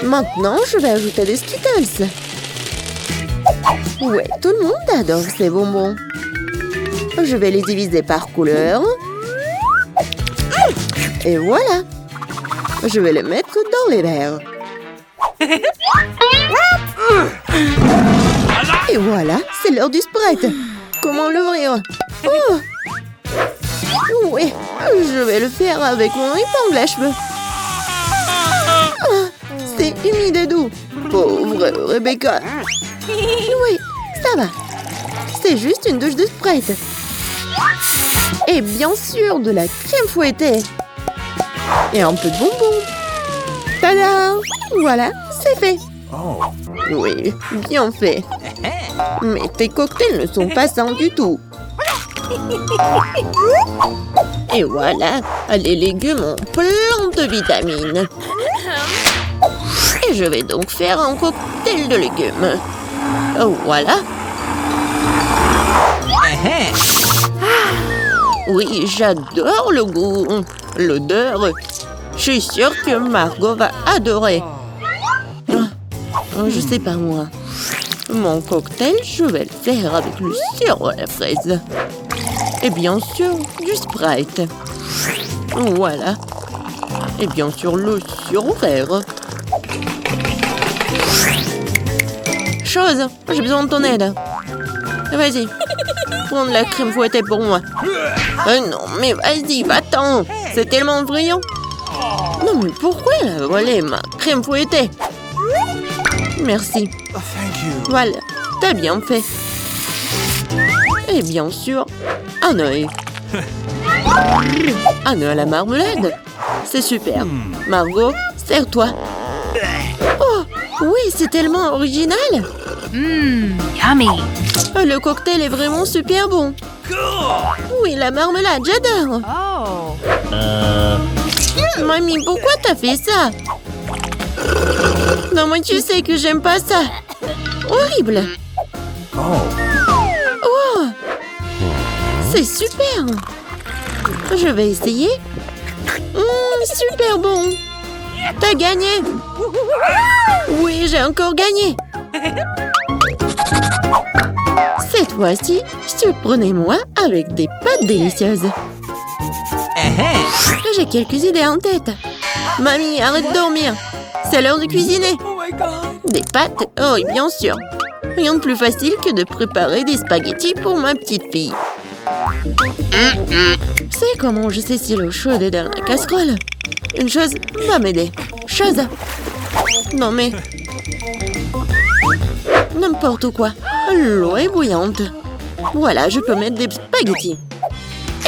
Maintenant, je vais ajouter des Skittles. Ouais, tout le monde adore ces bonbons. Je vais les diviser par couleur. Et voilà. Je vais les mettre dans les verres. Et voilà, c'est l'heure du Sprite. Comment l'ouvrir? Oh! Oui, je vais le faire avec mon épingle à cheveux. Ah, c'est humide et doux. Pauvre Rebecca. Oui, ça va. C'est juste une douche de Sprite. Et bien sûr, de la crème fouettée. Et un peu de bonbons. Tada! Voilà, c'est fait. Oui, bien fait. Mais tes cocktails ne sont pas sains du tout. Et voilà, les légumes ont plein de vitamines. Et je vais donc faire un cocktail de légumes. Voilà. Oui, j'adore le goût, l'odeur. Je suis sûre que Margot va adorer. Je sais pas moi. Mon cocktail, je vais le faire avec le sirop à la fraise. Et bien sûr, du Sprite. Voilà. Et bien sûr, le sirop vert. Chose, j'ai besoin de ton aide. Vas-y, prends de la crème fouettée pour moi. Non, mais vas-y, va-t'en. C'est tellement brillant. Non, mais pourquoi elle a volé ma crème fouettée? Merci. Voilà, t'as bien fait. Et bien sûr, un œil. Un œil à la marmelade. C'est super. Margot, sers-toi. Oh, oui, c'est tellement original. Yummy. Le cocktail est vraiment super bon. Oui, la marmelade, j'adore. Oh. Mamie, pourquoi t'as fait ça? Non, moi tu sais que j'aime pas ça. Horrible. Oh, c'est super. Je vais essayer. Super bon. T'as gagné. Oui, j'ai encore gagné. Cette fois-ci, surprenez-moi avec des pâtes délicieuses. J'ai quelques idées en tête. Mamie, arrête de dormir. C'est l'heure de cuisiner. Oh my god. Des pâtes? Oh, oui, bien sûr. Rien de plus facile que de préparer des spaghettis pour ma petite fille. Tu sais comment je sais si l'eau chaude est dans la casserole? Une chose va m'aider. Chose. Non mais... N'importe quoi. L'eau est bouillante. Voilà, je peux mettre des spaghettis.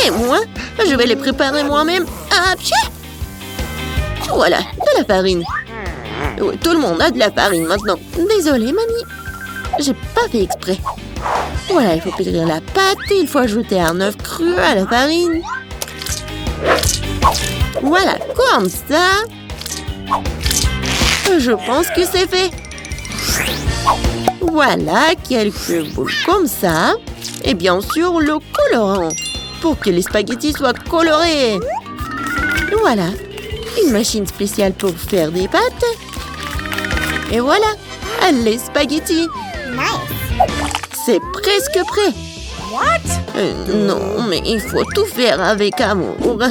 Et moi, je vais les préparer moi-même. Ah, pchit! Voilà, de la farine. Oui, tout le monde a de la farine maintenant. Désolée, mamie. J'ai pas fait exprès. Voilà, il faut pétrir la pâte et il faut ajouter un œuf cru à la farine. Voilà, comme ça. Je pense que c'est fait. Voilà, quelques boules comme ça. Et bien sûr, le colorant. Pour que les spaghettis soient colorés. Voilà, une machine spéciale pour faire des pâtes. Et voilà, les spaghettis. C'est presque prêt. Non, mais il faut tout faire avec amour.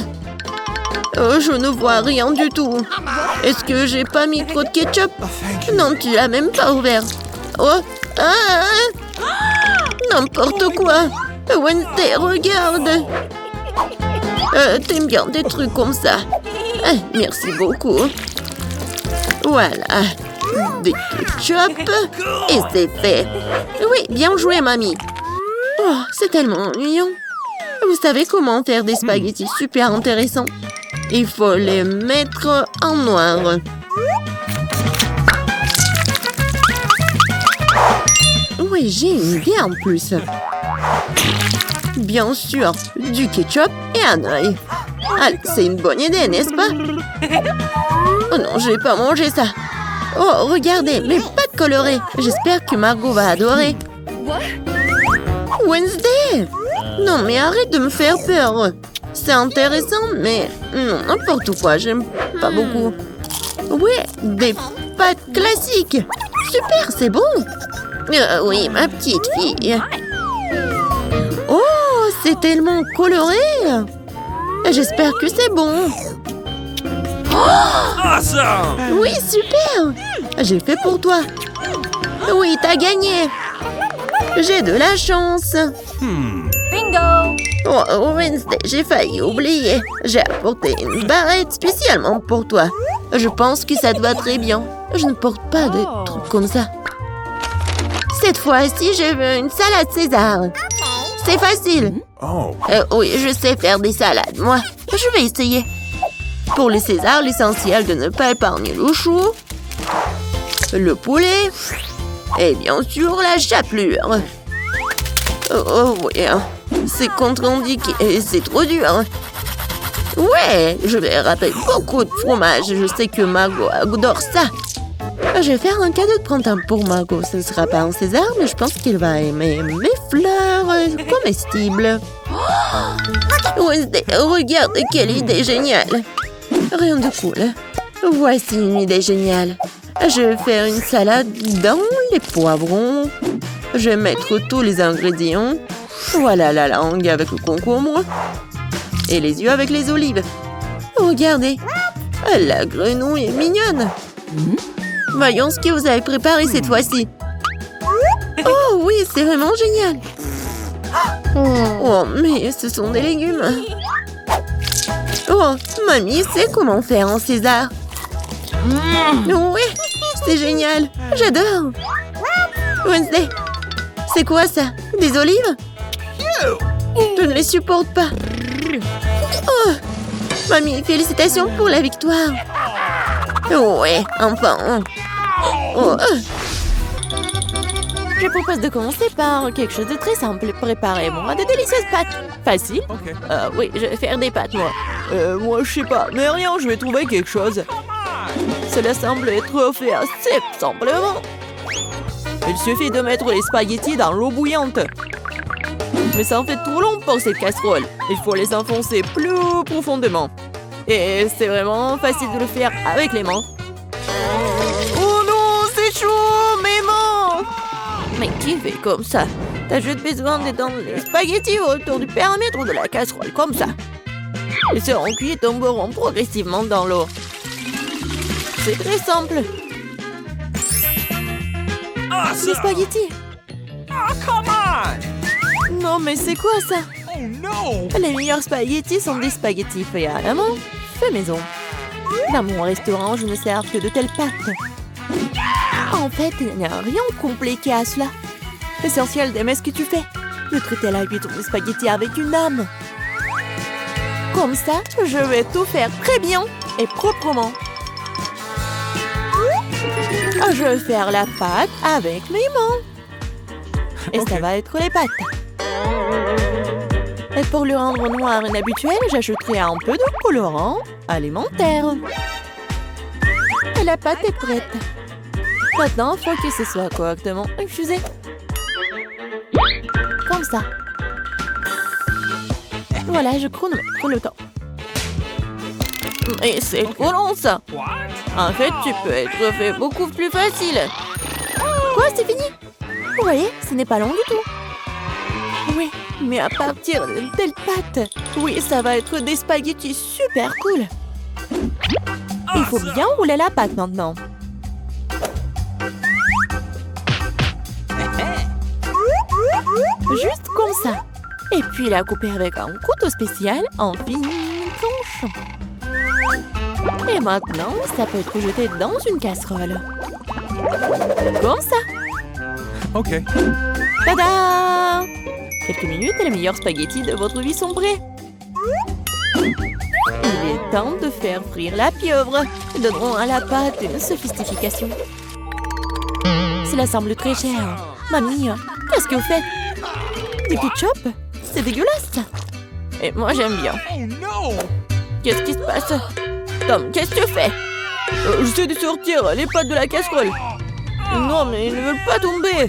Je ne vois rien du tout. Est-ce que j'ai pas mis trop de ketchup? Non, tu l'as même pas ouvert. Oh, n'importe quoi. Wednesday, regarde. T'aimes bien des trucs comme ça. Merci beaucoup. Voilà. Des ketchup. Et c'est fait. Oui, bien joué, mamie. Oh, c'est tellement ennuyant. Vous savez comment faire des spaghettis super intéressants? Il faut les mettre en noir. Oui, j'ai une idée en plus. Bien sûr, du ketchup et un œil. Allez, c'est une bonne idée, n'est-ce pas? Oh non, je vais pas manger ça. Oh, regardez, mes pâtes colorées. J'espère que Margot va adorer. Wednesday! Non, mais arrête de me faire peur. C'est intéressant, mais non, n'importe quoi, j'aime pas beaucoup. Ouais, des pâtes classiques. Super, c'est bon. Oui, ma petite fille. Oh, c'est tellement coloré. J'espère que c'est bon. Oh, oui, super. J'ai fait pour toi. Oui, t'as gagné. J'ai de la chance. Bingo! Oh, Wednesday, j'ai failli oublier. J'ai apporté une barrette spécialement pour toi. Je pense que ça te va très bien. Je ne porte pas de trucs comme ça. Cette fois-ci, je veux une salade César. C'est facile. Oui, je sais faire des salades, moi. Je vais essayer. Pour les Césars, l'essentiel de ne pas épargner le chou, le poulet et bien sûr la chapelure. Oh oui, c'est contre-indiqué et c'est trop dur. Ouais, je vais râper beaucoup de fromage. Je sais que Margot adore ça. Je vais faire un cadeau de printemps pour Margot. Ce ne sera pas un César, mais je pense qu'il va aimer mes fleurs comestibles. Wednesday, regarde quelle idée géniale. Rien de cool. Voici une idée géniale. Je vais faire une salade dans les poivrons. Je vais mettre tous les ingrédients. Voilà la langue avec le concombre. Et les yeux avec les olives. Regardez. La grenouille est mignonne. Voyons ce que vous avez préparé cette fois-ci. Oh oui, c'est vraiment génial. Oh, mais ce sont des légumes. Oh, mamie sait comment faire un César. Oui, c'est génial. J'adore. Wednesday, c'est quoi ça? Des olives? Je ne les supporte pas. Oh, mamie, félicitations pour la victoire. Ouais, enfin. Oh. Je propose de commencer par quelque chose de très simple. Préparez-moi de délicieuses pâtes. Facile? Oui, je vais faire des pâtes, moi. Moi, je sais pas, mais rien, je vais trouver quelque chose. Cela semble être fait assez simplement. Il suffit de mettre les spaghettis dans l'eau bouillante. Mais ça en fait trop long pour cette casserole. Il faut les enfoncer plus profondément. Et c'est vraiment facile de le faire avec les mains. Oh non, c'est chaud, mes mains! Mais qui fait comme ça? T'as juste besoin d'étendre les spaghettis autour du périmètre de la casserole, comme ça. Ils seront cuits et tomberont progressivement dans l'eau. C'est très simple. Les spaghettis. Non, mais c'est quoi ça? Oh non! Les meilleurs spaghettis sont des spaghettis faits à la main, faits maison. Dans mon restaurant, je ne sers que de telles pâtes. En fait, il n'y a rien de compliqué à cela. L'essentiel d'aimer ce que tu fais. De traiter la huître de spaghetti avec une âme. Comme ça, je vais tout faire très bien et proprement. Je vais faire la pâte avec mes mains. Et ça va être les pâtes. Et pour le rendre noir inhabituel, j'ajouterai un peu de colorant alimentaire. Et la pâte est prête. Maintenant, il faut que ce soit correctement infusé. Comme ça. Voilà, je chronomètre le temps. Mais c'est trop long, ça. En fait, tu peux être fait beaucoup plus facile. Quoi, c'est fini? Vous voyez, ce n'est pas long du tout. Oui, mais à partir de telle pâte, oui, ça va être des spaghettis super cool. Il faut bien rouler la pâte maintenant. Juste comme ça. Et puis la couper avec un couteau spécial en fines tranches. Et maintenant, ça peut être jeté dans une casserole. Comme ça. Ok. Tada! Quelques minutes et les meilleurs spaghettis de votre vie sont prêts. Il est temps de faire frire la pieuvre. Donnerons à la pâte une sophistication. Cela semble très cher. Mamie, qu'est-ce que vous faites? Du ketchup? C'est dégueulasse. Et moi, j'aime bien. Qu'est-ce qui se passe? Tom, qu'est-ce que tu fais? J'essaie de sortir les pâtes de la casserole. Non, mais ils ne veulent pas tomber.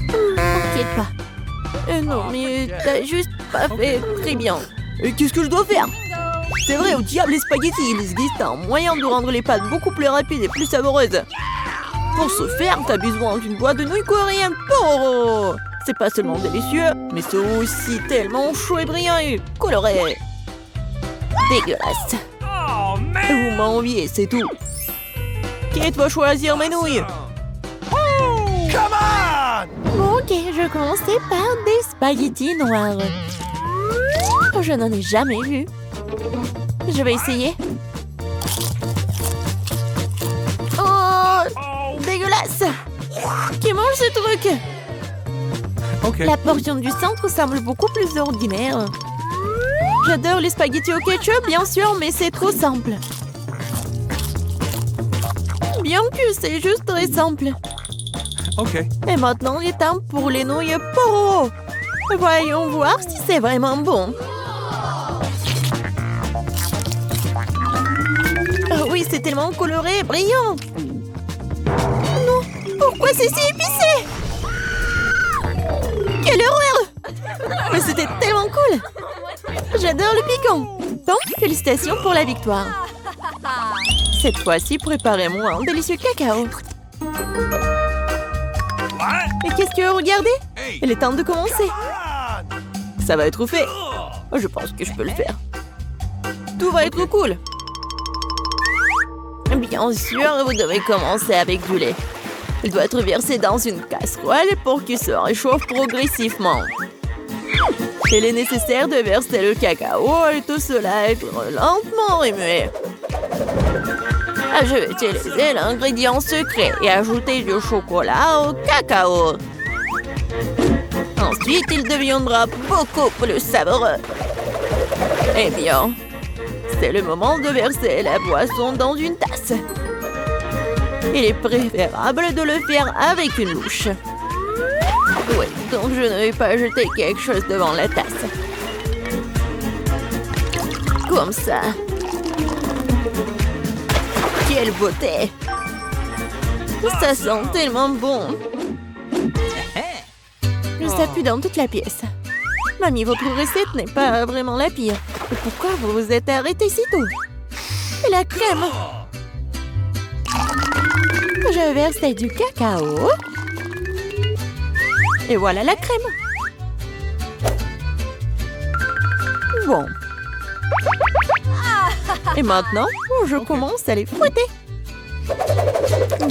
T'inquiète pas. Non, mais t'as juste pas fait très bien. Et qu'est-ce que je dois faire? C'est vrai, au diable les spaghettis, il existe un moyen de rendre les pâtes beaucoup plus rapides et plus savoureuses. Pour ce faire, t'as besoin d'une boîte de nouilles coréennes Pororo. C'est pas seulement délicieux, mais c'est aussi tellement chaud et brillant et coloré. Dégueulasse. Vous m'enviez, c'est tout. Qui va choisir mes nouilles? Bon, ok, je commençais par des spaghettis noirs. Je n'en ai jamais vu. Je vais essayer. Oh, dégueulasse. Qui mange ce truc? Okay. La portion du centre semble beaucoup plus ordinaire. J'adore les spaghettis au ketchup, bien sûr, mais c'est trop simple. Bien que c'est juste très simple. Ok. Et maintenant, il est temps pour les nouilles Pororo. Voyons voir si c'est vraiment bon. Oh oui, c'est tellement coloré et brillant. Non, pourquoi c'est si épicé? Quelle horreur! Mais c'était tellement cool! J'adore le piquant! Donc, félicitations pour la victoire! Cette fois-ci, préparez-moi un délicieux cacao! Et qu'est-ce que vous regardez? Il est temps de commencer! Ça va être fait! Je pense que je peux le faire! Tout va être cool! Bien sûr, vous devez commencer avec du lait. Il doit être versé dans une casserole pour qu'il se réchauffe progressivement. Il est nécessaire de verser le cacao et tout cela être lentement remué. Je vais utiliser l'ingrédient secret et ajouter du chocolat au cacao. Ensuite, il deviendra beaucoup plus savoureux. Eh bien, c'est le moment de verser la boisson dans une tasse. Il est préférable de le faire avec une louche. Oui, donc je ne vais pas jeter quelque chose devant la tasse. Comme ça. Quelle beauté! Ça sent tellement bon. Ça pue dans toute la pièce. Mamie, votre recette n'est pas vraiment la pire. Et pourquoi vous vous êtes arrêtée si tôt? Et la crème? Je verse du cacao. Et voilà la crème. Bon. Et maintenant, je commence à les fouetter.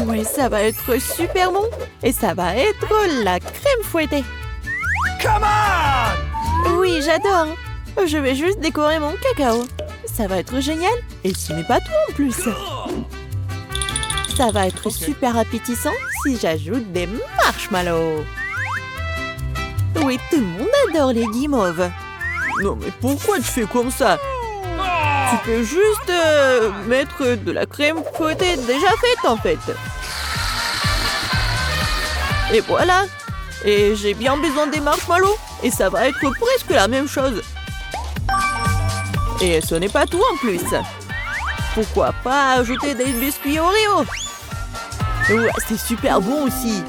Oui, ça va être super bon. Et ça va être la crème fouettée. Oui, j'adore. Je vais juste décorer mon cacao. Ça va être génial. Et ce n'est pas tout en plus. Ça va être super appétissant si j'ajoute des marshmallows. Oui, tout le monde adore les guimauves. Non, mais pourquoi tu fais comme ça? Tu peux juste mettre de la crème fouettée déjà faite, en fait. Et voilà. Et j'ai bien besoin des marshmallows. Et ça va être presque la même chose. Et ce n'est pas tout en plus. Pourquoi pas ajouter des biscuits Oreo? Ouais, c'est super bon aussi.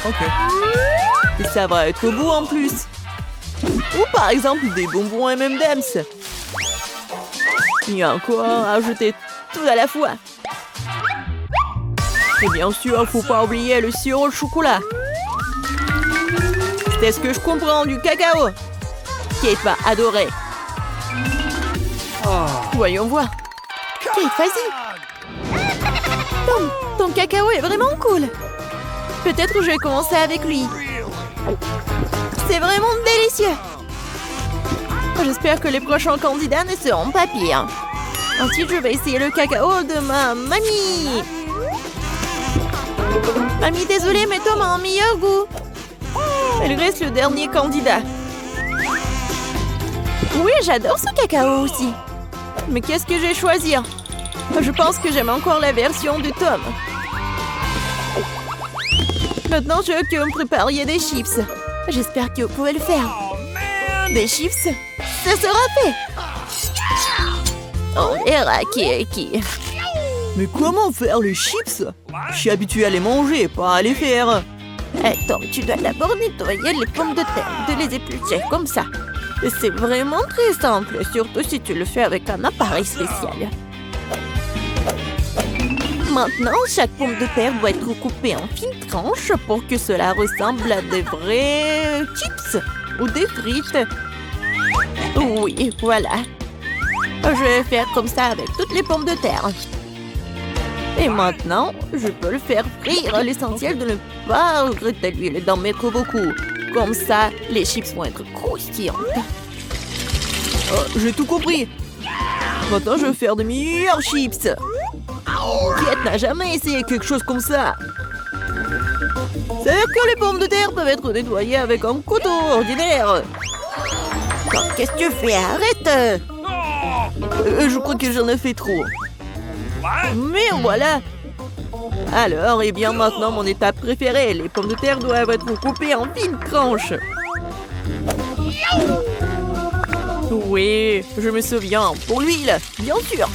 Ok. Et ça va être beau en plus. Ou par exemple des bonbons M&M's. Il y a encore à ajouter tout à la fois. Et bien sûr, faut pas oublier le sirop de chocolat. C'est ce que je comprends du cacao. Kate va adorer. Voyons voir. Kate, vas-y. Ton cacao est vraiment cool. Peut-être que je vais commencer avec lui. C'est vraiment délicieux. J'espère que les prochains candidats ne seront pas pires. Ensuite, je vais essayer le cacao de ma mamie. Mamie, désolée, mais Tom a un meilleur goût. Il reste le dernier candidat. Oui, j'adore ce cacao aussi. Mais qu'est-ce que je vais choisir? Je pense que j'aime encore la version de Tom. Maintenant, je veux que vous me prépariez des chips. J'espère que vous pouvez le faire. Des chips? Ça sera fait. On verra qui est qui. Mais comment faire les chips? Je suis habituée à les manger, pas à les faire. Tom, tu dois d'abord nettoyer les pommes de terre, de les éplucher comme ça. C'est vraiment très simple, surtout si tu le fais avec un appareil spécial. Maintenant, chaque pomme de terre doit être coupée en fines tranches pour que cela ressemble à des vrais chips ou des frites. Oui, voilà. Je vais faire comme ça avec toutes les pommes de terre. Et maintenant, je peux le faire frire. L'essentiel de ne pas regretter l'huile et d'en mettre beaucoup. Comme ça, les chips vont être croustillantes. Oh, j'ai tout compris. Maintenant, je vais faire de meilleurs chips. Kate n'a jamais essayé quelque chose comme ça. C'est que les pommes de terre peuvent être nettoyées avec un couteau ordinaire. Qu'est-ce que tu fais? Arrête! Je crois que j'en ai fait trop. Mais voilà. Alors, et bien maintenant, mon étape préférée. Les pommes de terre doivent être coupées en fines tranches. Oui, je me souviens. Pour l'huile, bien sûr.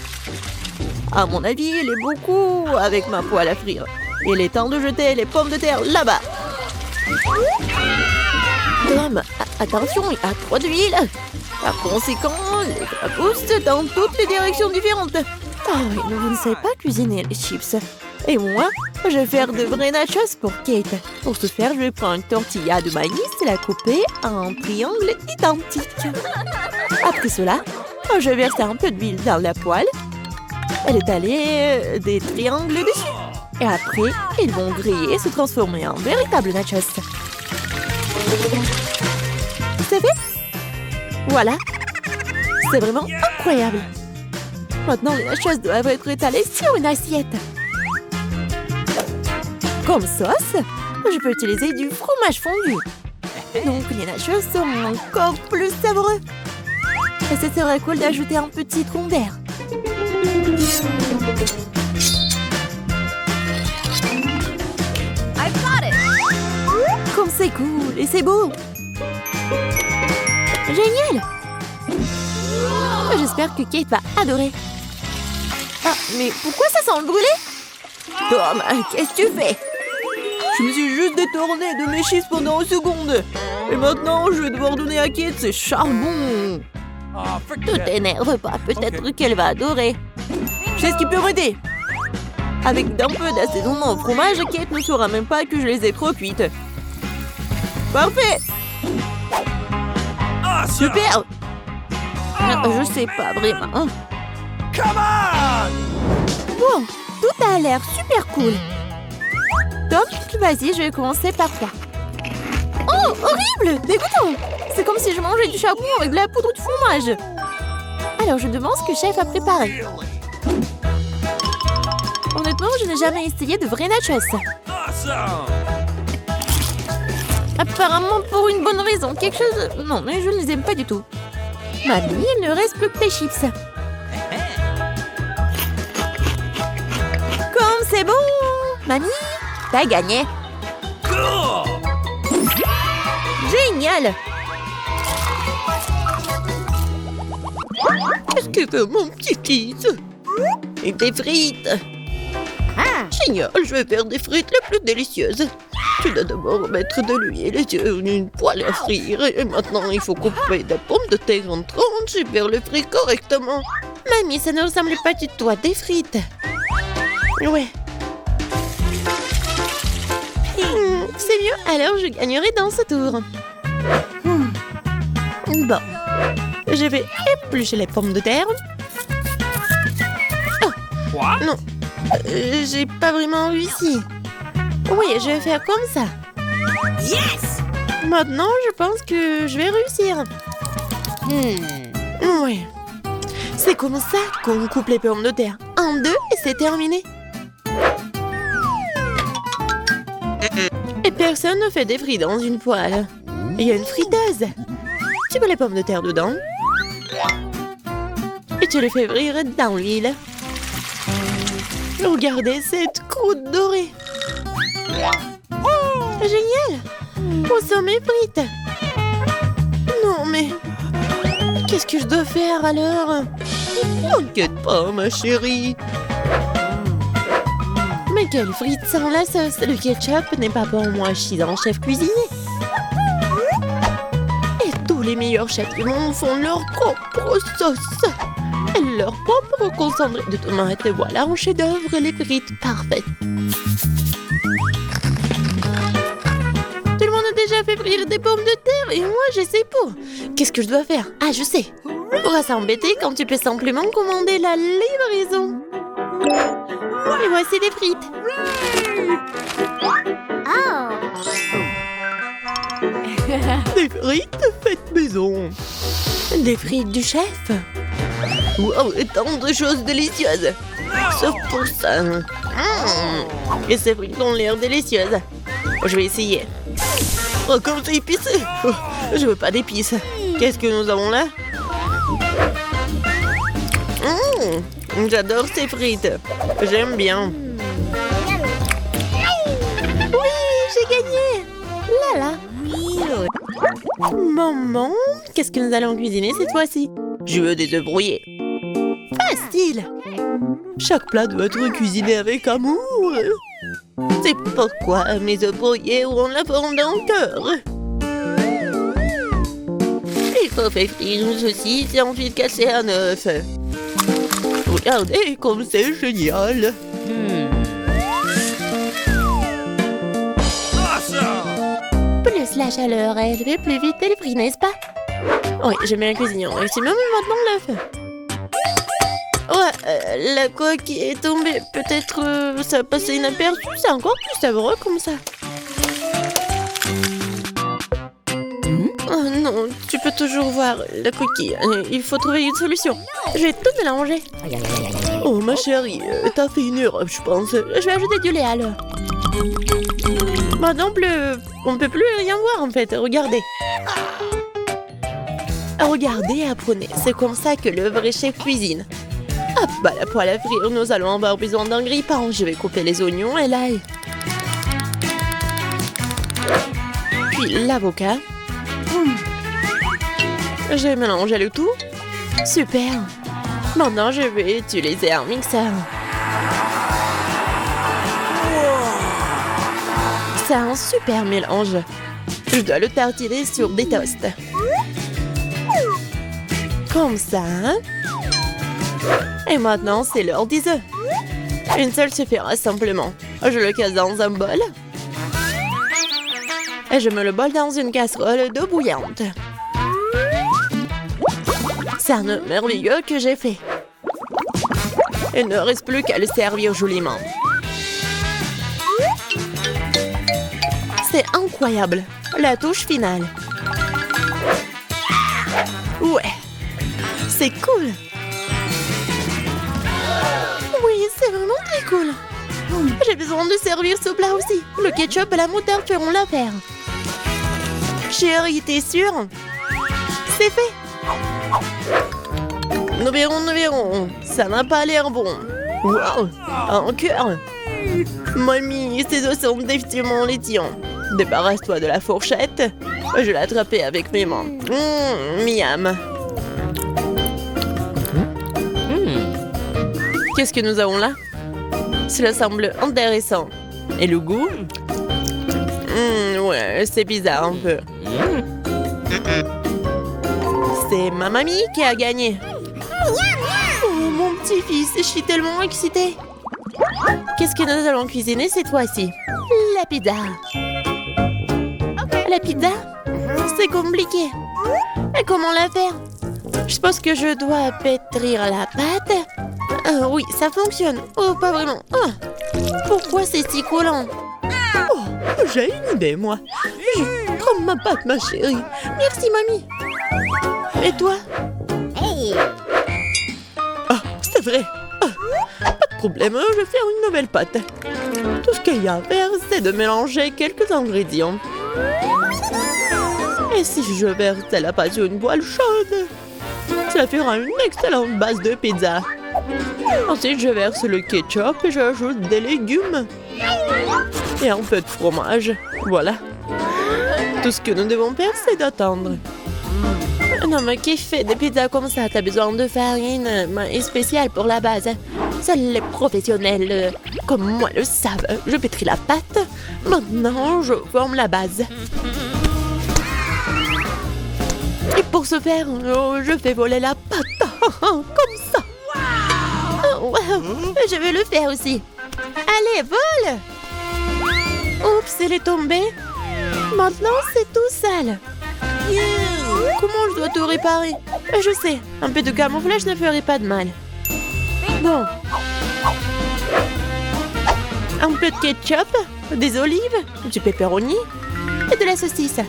À mon avis, il est beaucoup avec ma poêle à frire. Il est temps de jeter les pommes de terre là-bas. Tom, attention, il y a trop d'huile. Par conséquent, les gras poussent dans toutes les directions différentes. Oh oui, mais vous ne savez pas cuisiner les chips. Et moi, je vais faire de vrais nachos pour Kate. Pour ce faire, je vais prendre une tortilla de maïs et la couper en triangles identiques. Après cela, je vais verser un peu d'huile dans la poêle et étaler des triangles dessus. Et après, ils vont griller et se transformer en véritables nachos. C'est fait? Voilà. C'est vraiment incroyable. Maintenant, les nachos doivent être étalés sur une assiette. Comme sauce, je peux utiliser du fromage fondu. Donc, les nachos seront encore plus savoureux. Et ce serait cool d'ajouter un petit citron vert. Comme c'est cool et c'est beau. Génial. J'espère que Kate va adorer. Ah, mais pourquoi ça sent le brûlé? Tom, qu'est-ce que tu fais? Je me suis juste détournée de mes chips pendant une seconde. Et maintenant, je vais devoir donner à Kate ses charbons. Ne t'énerve pas, peut-être qu'elle va adorer. Je sais ce qui peut m'aider. Avec d'un peu d'assaisonnement au fromage, Kate ne saura même pas que je les ai trop cuites. Parfait. Super. Je sais pas vraiment. Bon, tout a l'air super cool. Tom, vas-y, je vais commencer par toi. Oh, horrible, dégoûtant. C'est comme si je mangeais du charbon avec de la poudre de fromage. Alors, je me demande ce que chef a préparé. Honnêtement, je n'ai jamais essayé de vrais nachos. Apparemment pour une bonne raison. Quelque chose... Non, mais je ne les aime pas du tout. Mamie, il ne reste plus que tes chips. Comme c'est bon! Mamie, t'as gagné. Génial! Qu'est-ce que veut mon petit fils? Et des frites. Génial, je vais faire des frites les plus délicieuses. Tu dois d'abord mettre de l'huile sur une poêle à frire. Et maintenant, il faut couper des pommes de terre en tranches et faire les frites correctement. Mamie, ça ne ressemble pas du tout à des frites. Ouais. C'est mieux, alors je gagnerai dans ce tour. Bon. Je vais éplucher les pommes de terre. Oh. Non. J'ai pas vraiment réussi. Oui, je vais faire comme ça. Yes! Maintenant, je pense que je vais réussir. Oui. C'est comme ça qu'on coupe les pommes de terre. En deux et c'est terminé. Et personne ne fait des frites dans une poêle. Il y a une friteuse. Tu mets les pommes de terre dedans. Et tu les fais frire dans l'huile. Regardez cette croûte dorée. Génial! Où sont mes frites? Non, mais... Qu'est-ce que je dois faire alors? T'inquiète pas, ma chérie. Mais quelle frite sans la sauce? Le ketchup n'est pas pour moi, je suis un chef cuisinier. Et tous les meilleurs chefs du monde font leur propre sauce. Et leur propre concentré de tomates. Et voilà un chef-d'œuvre, les frites parfaites. Tout le monde a déjà fait frire des pommes de terre et moi j'essaie pas. Qu'est-ce que je dois faire? Ah, je sais. Pourra s'embêter quand tu peux simplement commander la livraison. Et voici des frites. Des frites faites maison. Des frites du chef. Wow, et tant de choses délicieuses. Sauf pour ça. Et ces frites ont l'air délicieuses. Je vais essayer. Oh, comme c'est épicé. Oh, je veux pas d'épices. Qu'est-ce que nous avons là? J'adore ces frites. J'aime bien. Oui, j'ai gagné. Là là. Maman, qu'est-ce que nous allons cuisiner cette fois-ci? Je veux des œufs brouillés. Facile. Chaque plat doit être cuisiné avec amour. C'est pourquoi mes œufs brouillés auront la forme d'un cœur. Il faut faire frire une saucisse et ensuite casser un œuf. Regardez comme c'est génial. Plus la chaleur élevée, plus vite elle brille, n'est-ce pas? Oui, j'aime bien cuisiner. Et c'est même maintenant l'œuf. Ouais, la coque est tombée. Peut-être ça a passé inaperçu. C'est encore plus savoureux comme ça. Oh non, tu peux toujours voir la coquille. Il faut trouver une solution. Je vais tout mélanger. Oh ma chérie, t'as fait une erreur, je pense. Je vais ajouter du lait alors. Maintenant, on ne peut plus rien voir en fait. Regardez. Regardez, apprenez. C'est comme ça que le vrai chef cuisine. Hop, bah la poêle à frire, nous allons avoir besoin d'un grille-pain. Je vais couper les oignons et l'ail. Puis l'avocat. J'ai mélangé le tout. Super. Maintenant, je vais utiliser un mixeur. C'est un super mélange. Je dois le tartiner sur des toasts. Comme ça. Et maintenant, c'est l'heure des œufs. Une seule suffira simplement. Je le casse dans un bol. Et je mets le bol dans une casserole d'eau bouillante. C'est un œuf merveilleux que j'ai fait. Il ne reste plus qu'à le servir joliment. C'est incroyable. La touche finale. Ouais. C'est cool. Oui, c'est vraiment très cool. J'ai besoin de servir ce plat aussi. Le ketchup et la moutarde feront l'affaire. Chérie, t'es sûre? C'est fait. Nous verrons. Ça n'a pas l'air bon. Wow, un cœur. Mamie, ces os sont définitivement les tiens. Débarrasse-toi de la fourchette. Je vais l'attraper avec mes mains. Miam. Qu'est-ce que nous avons là? Cela semble intéressant. Et le goût? Ouais, c'est bizarre un peu. C'est ma mamie qui a gagné. Oh, mon petit-fils, je suis tellement excitée. Qu'est-ce que nous allons cuisiner cette fois-ci? La pizza. La pizza? C'est compliqué. Et comment la faire? Je suppose que je dois pétrir la pâte. Oui, ça fonctionne. Oh, pas vraiment. Oh. Pourquoi c'est si collant? Oh, j'ai une idée, moi. Prends ma pâte, ma chérie. Merci, mamie. Et toi? Ah, c'est vrai. Ah, pas de problème, je vais faire une nouvelle pâte. Tout ce qu'il y a à faire, c'est de mélanger quelques ingrédients. Et si je verse la pâte sur une poêle chaude, cela fera une excellente base de pizza. Ensuite, je verse le ketchup et j'ajoute des légumes. Et un peu de fromage. Voilà. Tout ce que nous devons faire, c'est d'attendre. Non, mais qui fait des pizzas comme ça? T'as besoin de farine spéciale pour la base. Seuls les professionnels comme moi le savent. Je pétris la pâte. Maintenant, je forme la base. Et pour ce faire, je fais voler la pâte. Comme ça. Oh, wow. Je vais le faire aussi. Allez, vole! Oups, elle est tombée. Maintenant, c'est tout sale. Comment je dois tout réparer? Je sais, un peu de camouflage ne ferait pas de mal. Bon. Un peu de ketchup, des olives, du pepperoni et de la saucisse.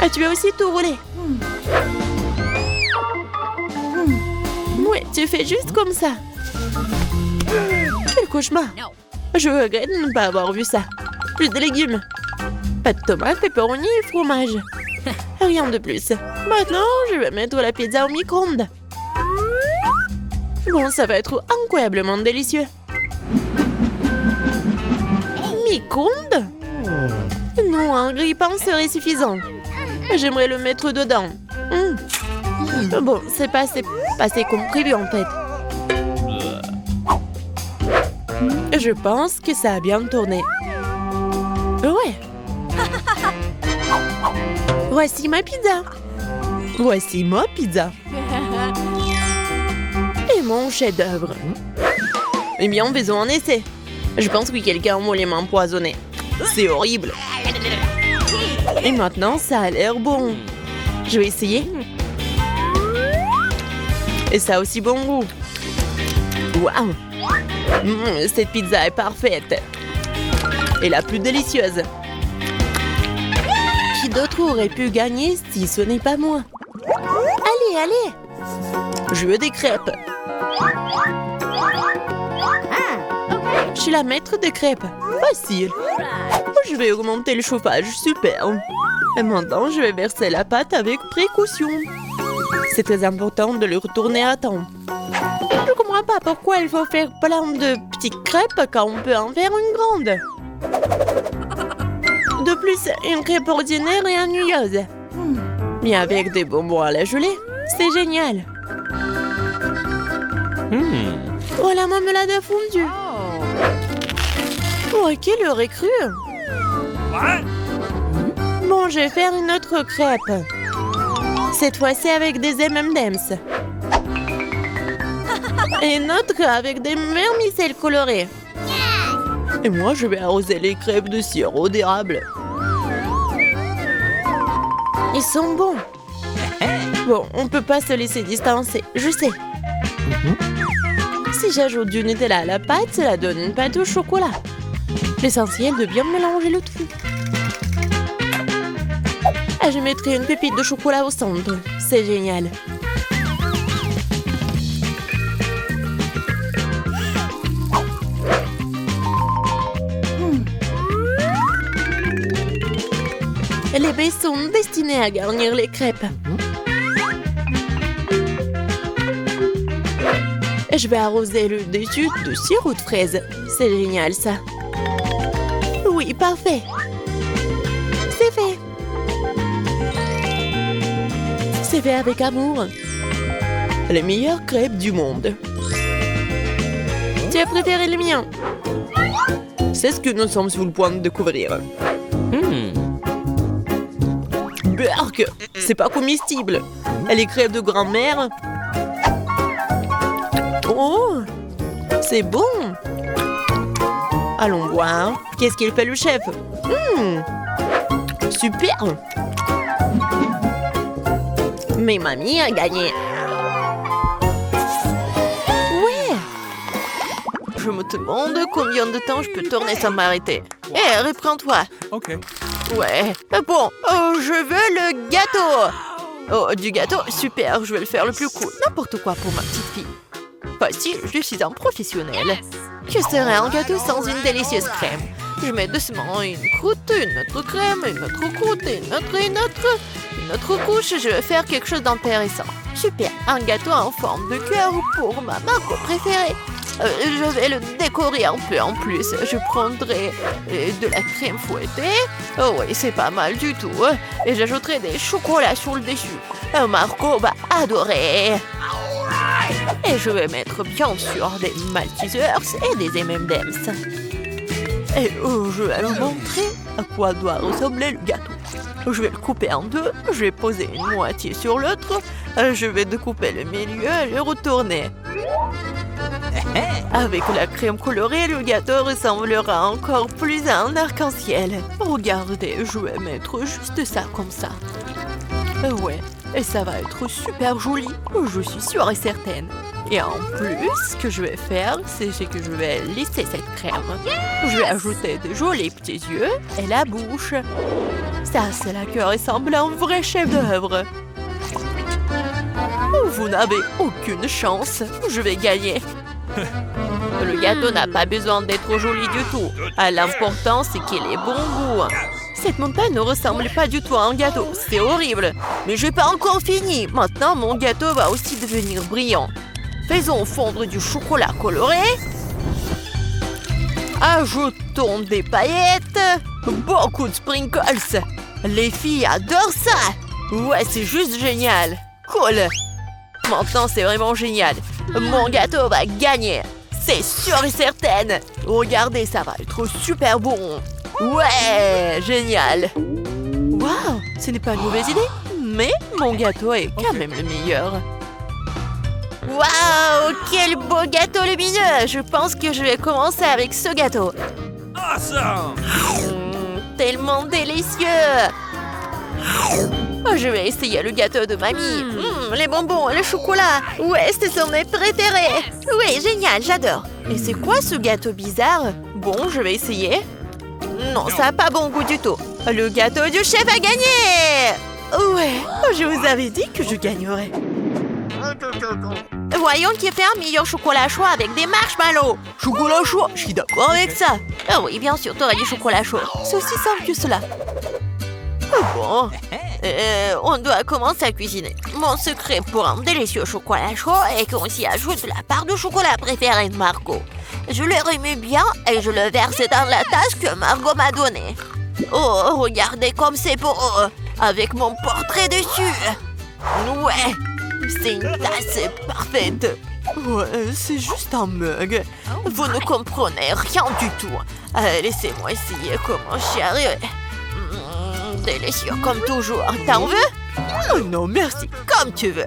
Ah, tu vas aussi tout rouler. Ouais, tu fais juste comme ça. Quel cauchemar. Je regrette de ne pas avoir vu ça. Plus de légumes. Pas de tomates, pepperoni et fromage. Rien de plus. Maintenant, je vais mettre la pizza au micro-ondes. Bon, ça va être incroyablement délicieux. Micro-ondes? Non, un grille-pain serait suffisant. J'aimerais le mettre dedans. Bon, c'est pas assez comme prévu en fait. Je pense que ça a bien tourné. Ouais. Voici ma pizza. Voici ma pizza. Et mon chef-d'œuvre. Eh bien, faisons un essai. Je pense que quelqu'un m'a les mains empoisonnées. C'est horrible. Et maintenant, ça a l'air bon. Je vais essayer. Et ça a aussi bon goût. Waouh! Cette pizza est parfaite. Et la plus délicieuse. Qui d'autre aurait pu gagner si ce n'est pas moi? Allez, allez! Je veux des crêpes. Je suis la maître des crêpes. Facile. Je vais augmenter le chauffage. Super. Et maintenant, je vais verser la pâte avec précaution. C'est très important de le retourner à temps. Je ne comprends pas pourquoi il faut faire plein de petites crêpes quand on peut en faire une grande. De plus, une crêpe ordinaire est ennuyeuse. Mais avec des bonbons à la gelée, c'est génial. Oh, la marmelade a fondu. Oh, quelle heure est crue. Bon, je vais faire une autre crêpe. Cette fois-ci avec des M&M's. Et une autre avec des vermicelles colorées. Et moi, je vais arroser les crêpes de sirop d'érable. Ils sont bons. Bon, on peut pas se laisser distancer, je sais. Si j'ajoute du Nutella à la pâte, cela donne une pâte au chocolat. L'essentiel de bien mélanger le tout. Et je mettrai une pépite de chocolat au centre. C'est génial. Les baies sont destinées terminé à garnir les crêpes. Je vais arroser le dessus de sirop de fraise. C'est génial, ça. Oui, parfait. C'est fait. C'est fait avec amour. Les meilleures crêpes du monde. Tu as préféré les miens? C'est ce que nous sommes sur le point de découvrir. Berk, c'est pas comestible. Les crêpes de grand-mère. Oh, c'est bon. Allons voir. Qu'est-ce qu'il fait le chef? Super. Mais mamie a gagné. Ouais. Je me demande combien de temps je peux tourner sans m'arrêter. Hé, reprends-toi. Ok. Ouais. Bon, je veux le gâteau. Oh, du gâteau? Super, je vais le faire le plus cool. N'importe quoi pour ma petite fille. Facile, je suis un professionnel. Que serait un gâteau sans une délicieuse crème? Je mets doucement une croûte, une autre crème, une autre croûte, une autre couche. Je vais faire quelque chose d'intéressant. Super, un gâteau en forme de cœur pour ma marque préférée. Je vais le décorer un peu en plus. Je prendrai de la crème fouettée. Oh oui, c'est pas mal du tout. Et j'ajouterai des chocolats sur le dessus. Marco va adorer. Et je vais mettre bien sûr des Maltesers et des M&M's. Et je vais vous montrer à quoi doit ressembler le gâteau. Je vais le couper en deux, je vais poser une moitié sur l'autre, je vais découper le milieu et le retourner. Avec la crème colorée, le gâteau ressemblera encore plus à un arc-en-ciel. Regardez, je vais mettre juste ça comme ça. Ouais, et ça va être super joli, je suis sûre et certaine. Et en plus, ce que je vais faire, c'est que je vais lisser cette crème. Je vais ajouter de jolis petits yeux et la bouche. Ça, c'est là que ressemble à un vrai chef-d'œuvre. Vous n'avez aucune chance, je vais gagner. Le gâteau n'a pas besoin d'être joli du tout. L'important, c'est qu'il ait bon goût. Cette montagne ne ressemble pas du tout à un gâteau, c'est horrible. Mais je n'ai pas encore fini. Maintenant, mon gâteau va aussi devenir brillant. Faisons fondre du chocolat coloré. Ajoutons des paillettes. Beaucoup de sprinkles. Les filles adorent ça. Ouais, c'est juste génial. Cool. Maintenant, c'est vraiment génial. Mon gâteau va gagner. C'est sûr et certain. Regardez, ça va être super bon. Ouais, génial. Waouh, ce n'est pas une mauvaise idée. Mais mon gâteau est quand même le meilleur. Waouh, quel beau gâteau lumineux! Je pense que je vais commencer avec ce gâteau. Awesome! Tellement délicieux! Je vais essayer le gâteau de mamie. Les bonbons, le chocolat. Ouais, ce sont mes préférés. Oui, génial, j'adore. Et c'est quoi ce gâteau bizarre? Bon, je vais essayer. Non, ça n'a pas bon goût du tout. Le gâteau du chef a gagné! Ouais, je vous avais dit que je gagnerais. Voyons qui fait un meilleur chocolat chaud avec des marshmallows. Chocolat chaud, je suis d'accord avec ça. Ah oui, bien sûr, t'aurais du chocolat chaud. C'est aussi simple que cela. Bon, on doit commencer à cuisiner. Mon secret pour un délicieux chocolat chaud est qu'on s'y ajoute la part de chocolat préférée de Margot. Je le remue bien et je le verse dans la tasse que Margot m'a donnée. Oh, regardez comme c'est beau, avec mon portrait dessus. Ouais. C'est une tasse parfaite. Ouais, c'est juste un mug. Vous ne comprenez rien du tout. Laissez-moi essayer comment j'y arrive. Délicieux comme toujours. T'en veux? Oh non, merci. Comme tu veux.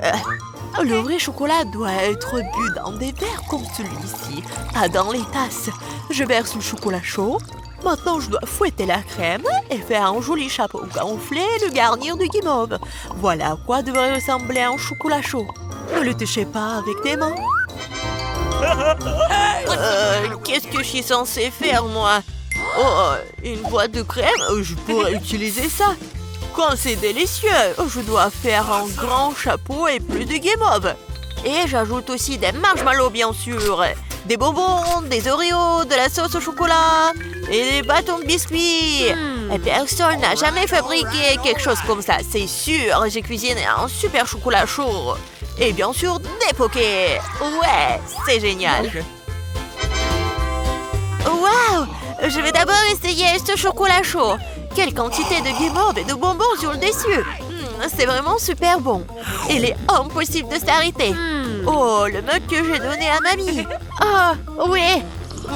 Le vrai chocolat doit être bu dans des verres comme celui-ci, pas dans les tasses. Je verse le chocolat chaud. Maintenant, je dois fouetter la crème et faire un joli chapeau gonflé et le garnir de guimauve. Voilà à quoi devrait ressembler un chocolat chaud. Ne le touchez pas avec tes mains. Qu'est-ce que je suis censée faire, moi? Oh, une boîte de crème? Je pourrais utiliser ça. Quand c'est délicieux, je dois faire un grand chapeau et plus de guimauve. Et j'ajoute aussi des marshmallows, bien sûr. Des bonbons, des Oreos, de la sauce au chocolat et des bâtons de biscuits. Personne n'a jamais fabriqué quelque chose comme ça, c'est sûr. J'ai cuisiné un super chocolat chaud. Et bien sûr, des pokés. Ouais, c'est génial. Waouh! Je vais d'abord essayer ce chocolat chaud. Quelle quantité de guimauve et de bonbons sur le dessus. C'est vraiment super bon. Il est impossible de s'arrêter. Oh, le mug que j'ai donné à mamie. Ah, oui.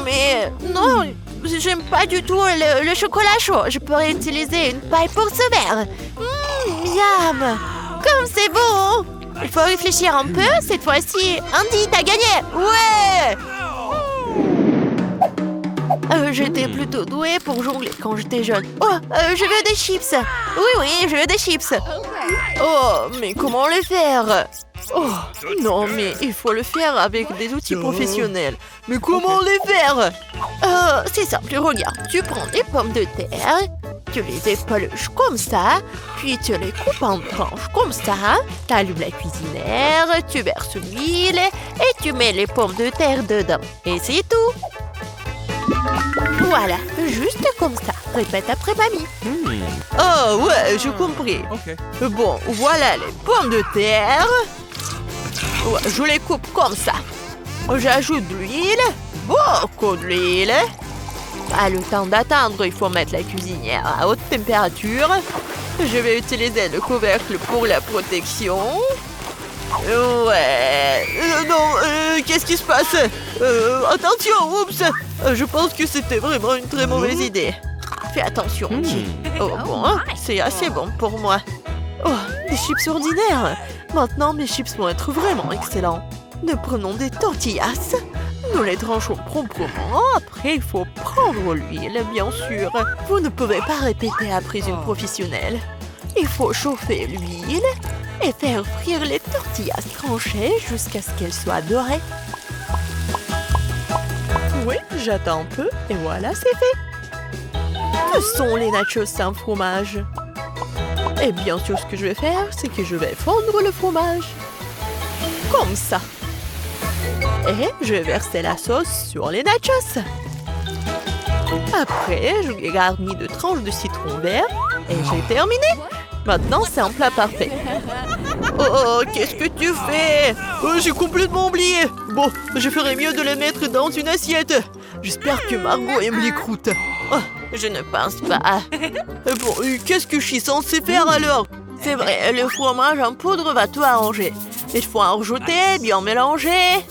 Mais non, j'aime pas du tout le chocolat chaud. Je pourrais utiliser une paille pour ce verre. Miam. Comme c'est bon. Il faut réfléchir un peu. Cette fois-ci, Andy, t'as gagné. Ouais. J'étais plutôt douée pour jongler quand j'étais jeune. Oh, je veux des chips. Oui, je veux des chips. Oh, mais comment les faire? Oh, non, mais il faut le faire avec des outils professionnels. Mais comment les faire? C'est simple, regarde. Tu prends des pommes de terre, tu les épluches comme ça, puis tu les coupes en branches comme ça. Tu allumes la cuisinière, tu verses l'huile et tu mets les pommes de terre dedans. Et c'est tout. Voilà, juste comme ça. Répète après mamie. Oh ouais, j'ai compris. Bon, voilà les pommes de terre. Ouais, je les coupe comme ça. J'ajoute de l'huile, beaucoup de l'huile. Pas le temps d'attendre, il faut mettre la cuisinière à haute température. Je vais utiliser le couvercle pour la protection. Ouais. Non, qu'est-ce qui se passe? Attention, oups. Je pense que c'était vraiment une très mauvaise idée. Fais attention, Angie. Oh bon, c'est assez bon pour moi. Oh, des chips ordinaires. Maintenant, mes chips vont être vraiment excellents. Nous prenons des tortillas. Nous les tranchons proprement. Après, il faut prendre l'huile, bien sûr. Vous ne pouvez pas répéter après une professionnelle. Il faut chauffer l'huile et faire frire les tortillas tranchées jusqu'à ce qu'elles soient dorées. Oui, j'attends un peu et voilà, c'est fait. Ce sont les nachos sans fromage. Et bien sûr, ce que je vais faire, c'est que je vais fondre le fromage. Comme ça. Et je vais verser la sauce sur les nachos. Après, je les garnis de tranches de citron vert et j'ai terminé. Maintenant, c'est un plat parfait. Oh, qu'est-ce que tu fais? J'ai complètement oublié. Bon, je ferais mieux de les mettre dans une assiette. J'espère que Margot aime les croûtes. Oh, je ne pense pas. Bon, qu'est-ce que je suis censée faire alors? C'est vrai, le fromage en poudre va tout arranger. Il faut en rajouter, bien mélanger.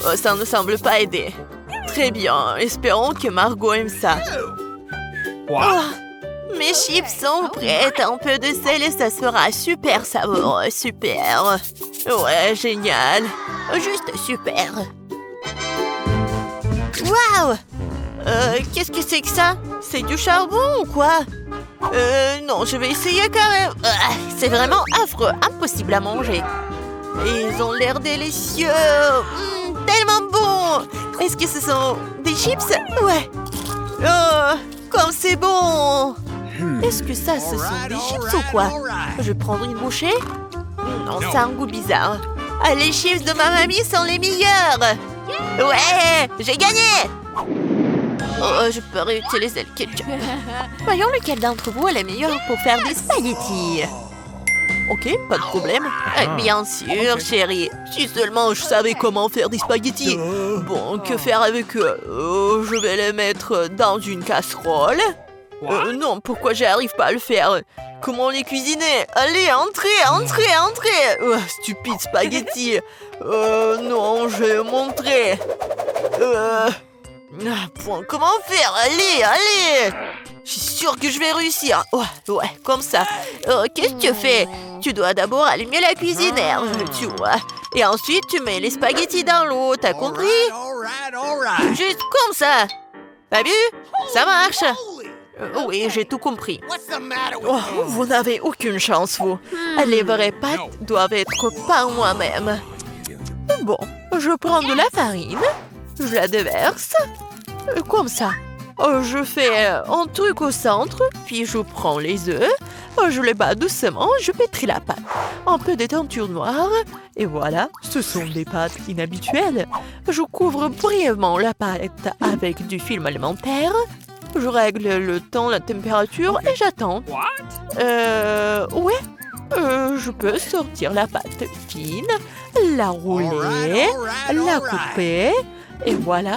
Oh, ça ne semble pas aider. Très bien, espérons que Margot aime ça. Oh, mes chips sont prêtes. Un peu de sel et ça sera super savoureux, super. Ouais, génial. Juste super. Waouh! Qu'est-ce que c'est que ça? C'est du charbon ou quoi? Non, je vais essayer quand même. C'est vraiment affreux, impossible à manger. Ils ont l'air délicieux. Tellement bon. Est-ce que ce sont des chips? Ouais. Oh, comme c'est bon. Est-ce que ça, ce sont des chips ou quoi? Je vais prendre une bouchée. Non, ça a un goût bizarre. Ah, les chips de ma mamie sont les meilleurs. Ouais, j'ai gagné. Oh, je peux réutiliser le ketchup. Voyons lequel d'entre vous est le meilleur pour faire des spaghettis. Ok, pas de problème. Bien sûr, chérie. Si seulement je savais comment faire des spaghettis. Bon, que faire avec eux? Je vais les mettre dans une casserole. Non, pourquoi j'arrive pas à le faire? Comment les cuisiner? Allez, entrez. Stupide spaghetti. Non, je vais montrer. Comment faire? Allez. Je suis sûre que je vais réussir. Ouais, comme ça. Qu'est-ce que tu fais? Tu dois d'abord allumer la cuisinière, tu vois. Et ensuite, tu mets les spaghettis dans l'eau, t'as compris? Juste comme ça. T'as vu? Ça marche. Oui, j'ai tout compris. Oh, vous n'avez aucune chance, vous. Les vraies pâtes doivent être par moi-même. Bon, je prends de la farine. Je la déverse. Comme ça. Je fais un truc au centre, puis je prends les œufs, je les bats doucement, je pétris la pâte. Un peu de teinture noire, et voilà, ce sont des pâtes inhabituelles. Je couvre brièvement la pâte avec du film alimentaire, Je règle le temps, la température et j'attends. Ouais. Je peux sortir la pâte fine, la rouler, la couper et voilà.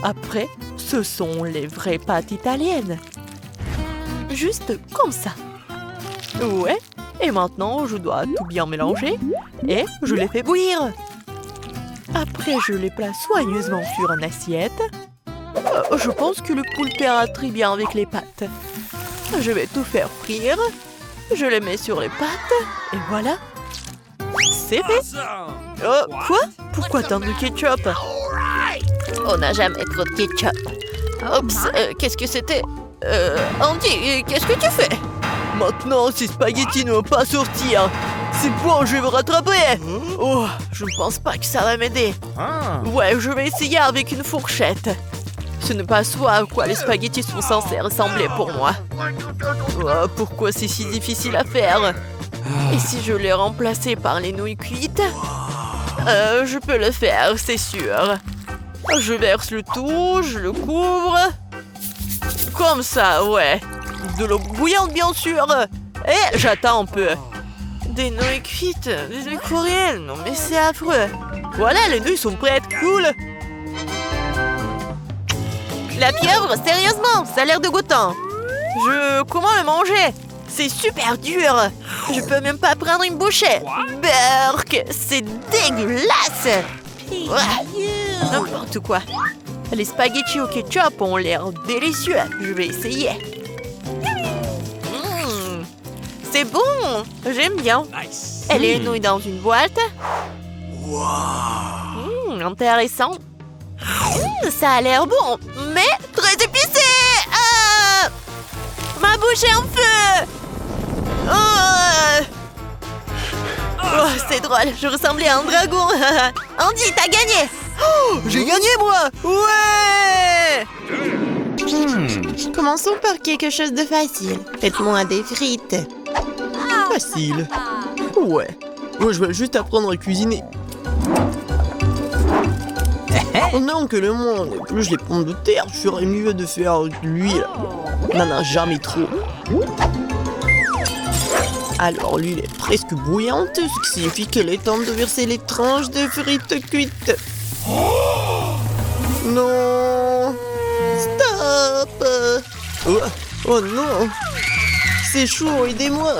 Après, ce sont les vraies pâtes italiennes. Juste comme ça. Ouais. Et maintenant, je dois tout bien mélanger et je les fais bouillir. Après, je les place soigneusement sur une assiette. Je pense que le poulpe ira très bien avec les pâtes. Je vais tout faire frire. Je les mets sur les pâtes et voilà. C'est fait. Quoi? Pourquoi tant de ketchup? On n'a jamais trop de ketchup. Oups, qu'est-ce que c'était? Andy, qu'est-ce que tu fais? Maintenant, ces spaghettis ne vont pas sortir. C'est bon, je vais me rattraper. Oh, je ne pense pas que ça va m'aider. Ouais, je vais essayer avec une fourchette. Ce n'est pas ce à quoi les spaghettis sont censés ressembler pour moi. Oh, pourquoi c'est si difficile à faire? Et si je les remplaçais par les nouilles cuites? Je peux le faire, c'est sûr. Je verse le tout, je le couvre. Comme ça, ouais. De l'eau bouillante, bien sûr. Et j'attends un peu. Des nouilles cuites, des nouilles coréennes. Non, mais c'est affreux. Voilà, les nouilles sont prêtes, cool. La pieuvre, sérieusement, ça a l'air dégoûtant. Comment le manger? C'est super dur. Je peux même pas prendre une bouchée. Berk, c'est dégueulasse. N'importe quoi. Les spaghettis au ketchup ont l'air délicieux. Je vais essayer. C'est bon. J'aime bien. Et les nouilles dans une boîte. Intéressant. Ça a l'air bon, mais très épicé. Ma bouche est en feu. C'est drôle, je ressemblais à un dragon. Andy, t'as gagné. J'ai gagné, moi. Ouais. Commençons par quelque chose de facile. Faites-moi des frites. Facile. Ouais. Moi, je vais juste apprendre à cuisiner. Non, que le monde épluche les pommes de terre, je ferais mieux de faire de l'huile. On n'en a jamais trop. Alors, l'huile est presque bouillante, ce qui signifie qu'il est temps de verser les tranches de frites cuites. Non! Stop! Oh non! C'est chaud, aidez-moi!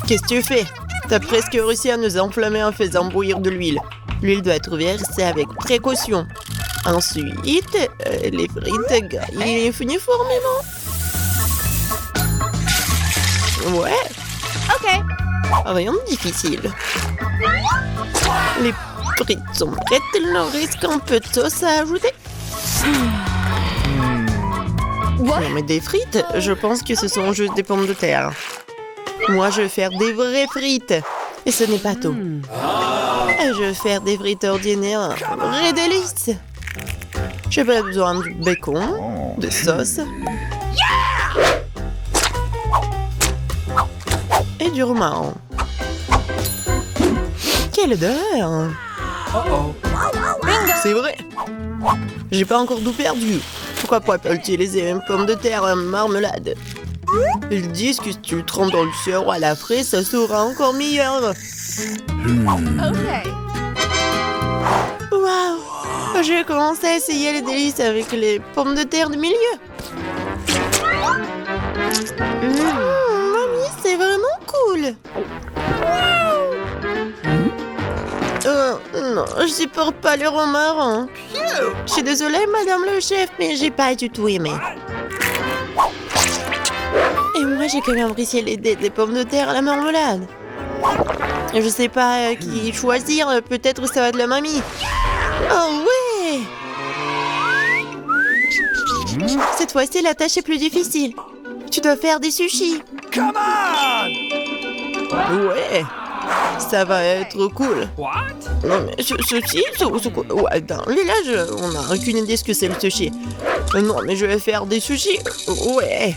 Qu'est-ce que tu fais? T'as presque réussi à nous enflammer en faisant bouillir de l'huile. L'huile doit être versée avec précaution. Ensuite, les frites grillent uniformément. Ouais. Okay. Rien de difficile. Les frites sont prêtes, il leur reste un peu de sauce à ajouter. Non mais des frites, je pense que ce sont juste des pommes de terre. Moi, je vais faire des vraies frites. Et ce n'est pas tout. Je vais faire des frites ordinaires, vraies délices. J'ai pas besoin de bacon, de sauce. Et du romarin. Quelle odeur! C'est vrai! J'ai pas encore tout perdu. Pourquoi pas utiliser une pomme de terre en marmelade? Ils disent que si tu le trempes dans le sirop à la fraise, ça sera encore meilleur. Waouh! J'ai commencé à essayer les délices avec les pommes de terre du milieu. Mamie, c'est vraiment cool. Non, je supporte pas le romarin. Je suis désolée, madame le chef, mais j'ai pas du tout aimé. Et moi, j'ai quand même apprécié l'idée des pommes de terre à la marmelade. Je sais pas qui choisir, peut-être ça va être la mamie. Oh ouais! Cette fois-ci, la tâche est plus difficile. Tu dois faire des sushis. Come on! Ouais, ça va être cool. What? Non mais sushi, ouais, dans le village, on n'a aucune idée ce que c'est le sushi. Non mais je vais faire des sushis. Ouais.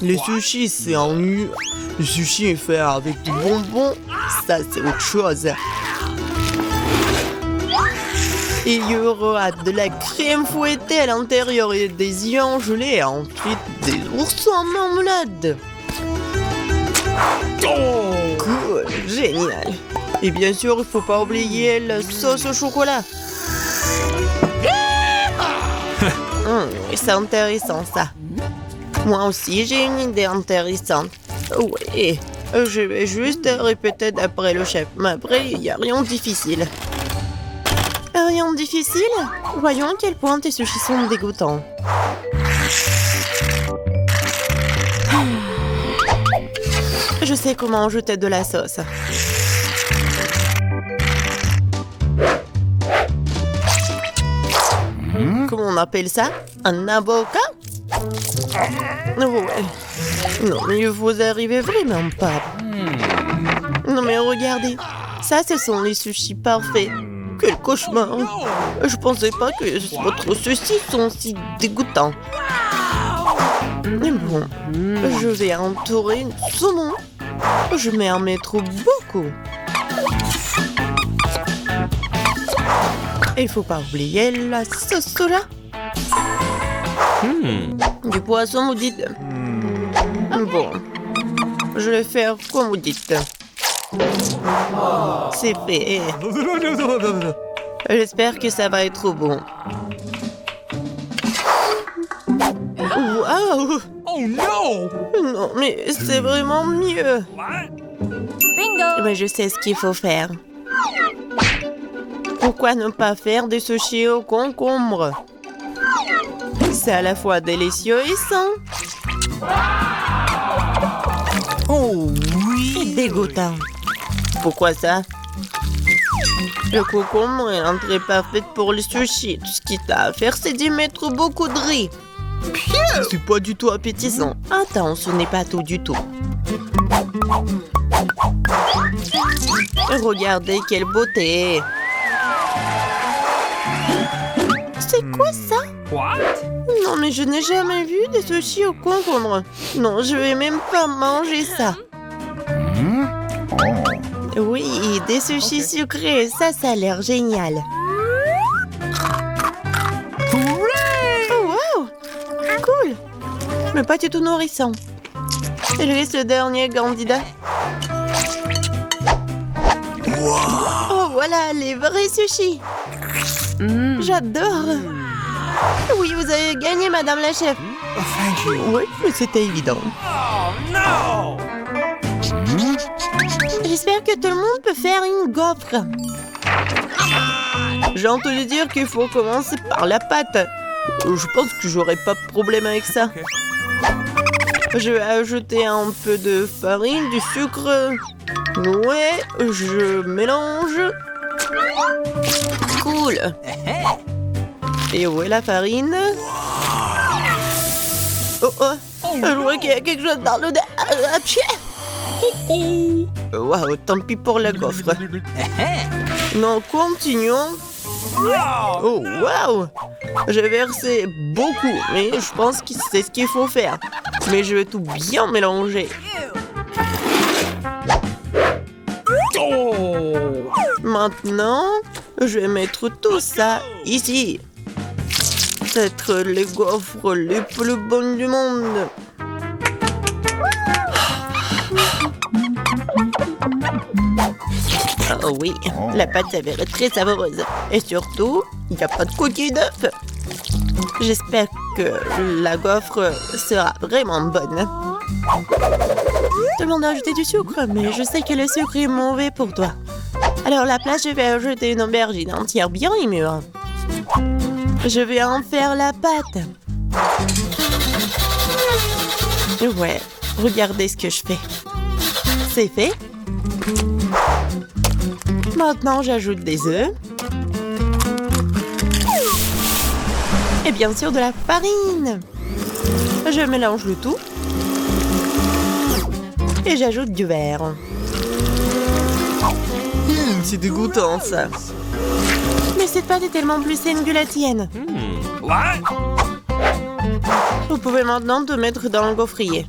Les sushis, c'est en nu. Le sushi est fait avec du bonbon. Ça, c'est autre chose. Et il y aura de la crème fouettée à l'intérieur et des œufs gelés et ensuite des oursons en marmelade. Cool, génial. Et bien sûr, il faut pas oublier la sauce au chocolat. C'est intéressant ça. Moi aussi, j'ai une idée intéressante. Oui, je vais juste répéter d'après le chef. Mais après, il n'y a rien de difficile. Rien de difficile? Voyons à quel point tes sushis sont dégoûtants. Je sais comment ajouter de la sauce. Comment on appelle ça? Un avocat? Ouais. Non, mais vous arrivez vraiment pas. Non, mais regardez. Ça, ce sont les sushis parfaits. Quel cauchemar. Je pensais pas que votre sushi sont si dégoûtants. Mais bon, je vais entourer le saumon. Je vais en mettre beaucoup. Il faut pas oublier la sauce soja. Du poisson, vous dites? Bon, je vais faire comme vous dites. C'est fait. J'espère que ça va être bon. Waouh! Oh no! Non, mais c'est vraiment mieux. Bingo! Mais je sais ce qu'il faut faire. Pourquoi ne pas faire des sushis au concombre? C'est à la fois délicieux et sain. Oh Et oui! dégoûtant. Pourquoi ça? Le concombre est l'entrée parfaite pour les sushis. Tout ce qu'il t'a à faire, c'est d'y mettre beaucoup de riz. C'est pas du tout appétissant. Attends, ce n'est pas tout du tout. Regardez quelle beauté. C'est quoi ça? What? Non, mais je n'ai jamais vu des sushis au concombre. Non, je vais même pas manger ça. Oui, des sushis sucrés, ça a l'air génial. Oh, wow! Cool! Mais pas du tout nourrissant. Je laisse le dernier candidat. Oh, voilà, les vrais sushis. J'adore. Oui, vous avez gagné, madame la chef. Oh, thank you. Oui, mais c'était évident. Oh no! J'espère que tout le monde peut faire une gaufre. J'ai entendu dire qu'il faut commencer par la pâte. Je pense que j'aurai pas de problème avec ça. Je vais ajouter un peu de farine, du sucre. Ouais, je mélange. Cool. Et où est la farine? Oh oh, je vois qu'il y a quelque chose dans le... Waouh, tant pis pour la gaufre. Non, continuons. Oh, waouh! J'ai versé beaucoup, mais je pense que c'est ce qu'il faut faire. Mais je vais tout bien mélanger. Maintenant, je vais mettre tout ça ici. Peut-être les gaufres les plus bonnes du monde. Oh oui, la pâte s'avère très savoureuse. Et surtout, il n'y a pas de coquille d'œuf. J'espère que la gaufre sera vraiment bonne. Tout le monde a ajouté du sucre, mais je sais que le sucre est mauvais pour toi. Alors à la place, je vais ajouter une aubergine entière bien mûre. Je vais en faire la pâte. Ouais, regardez ce que je fais. C'est fait. Maintenant, j'ajoute des œufs. Et bien sûr, de la farine. Je mélange le tout. Et j'ajoute du beurre. C'est dégoûtant, ça. Mais cette pâte est tellement plus saine que la tienne. What? Vous pouvez maintenant te mettre dans le gaufrier.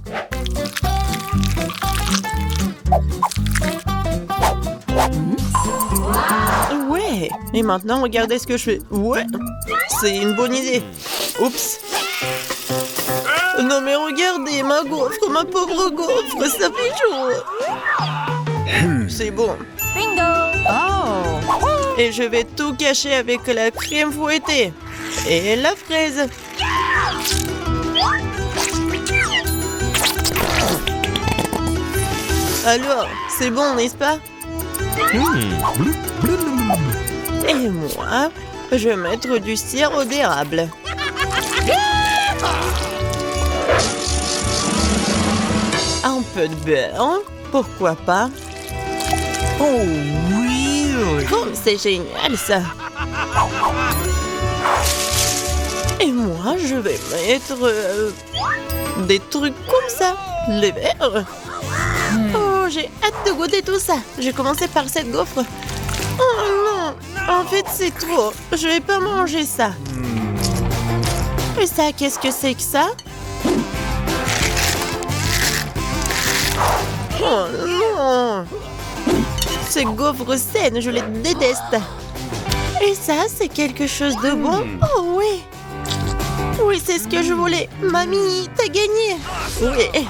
Ouais. Et maintenant, regardez ce que je fais. Ouais. C'est une bonne idée. Oups. Non mais regardez, ma gaufre, ma pauvre gaufre, ça fait chaud. C'est bon. Bingo! Oh! Et je vais tout cacher avec la crème fouettée. Et la fraise. Alors, c'est bon, n'est-ce pas? Et moi, je vais mettre du sirop d'érable. Un peu de beurre, pourquoi pas? Oh, really? Oh, c'est génial ça! Et moi, je vais mettre des trucs comme ça, les verres. Oh, j'ai hâte de goûter tout ça. J'ai commencé par cette gaufre. Oh non, en fait c'est trop. Je vais pas manger ça. Et ça, qu'est-ce que c'est que ça? Oh non! Ces gaufres saines, je les déteste. Et ça, c'est quelque chose de bon? Oh oui! Oui, c'est ce que je voulais. Mamie, t'as gagné! Oui!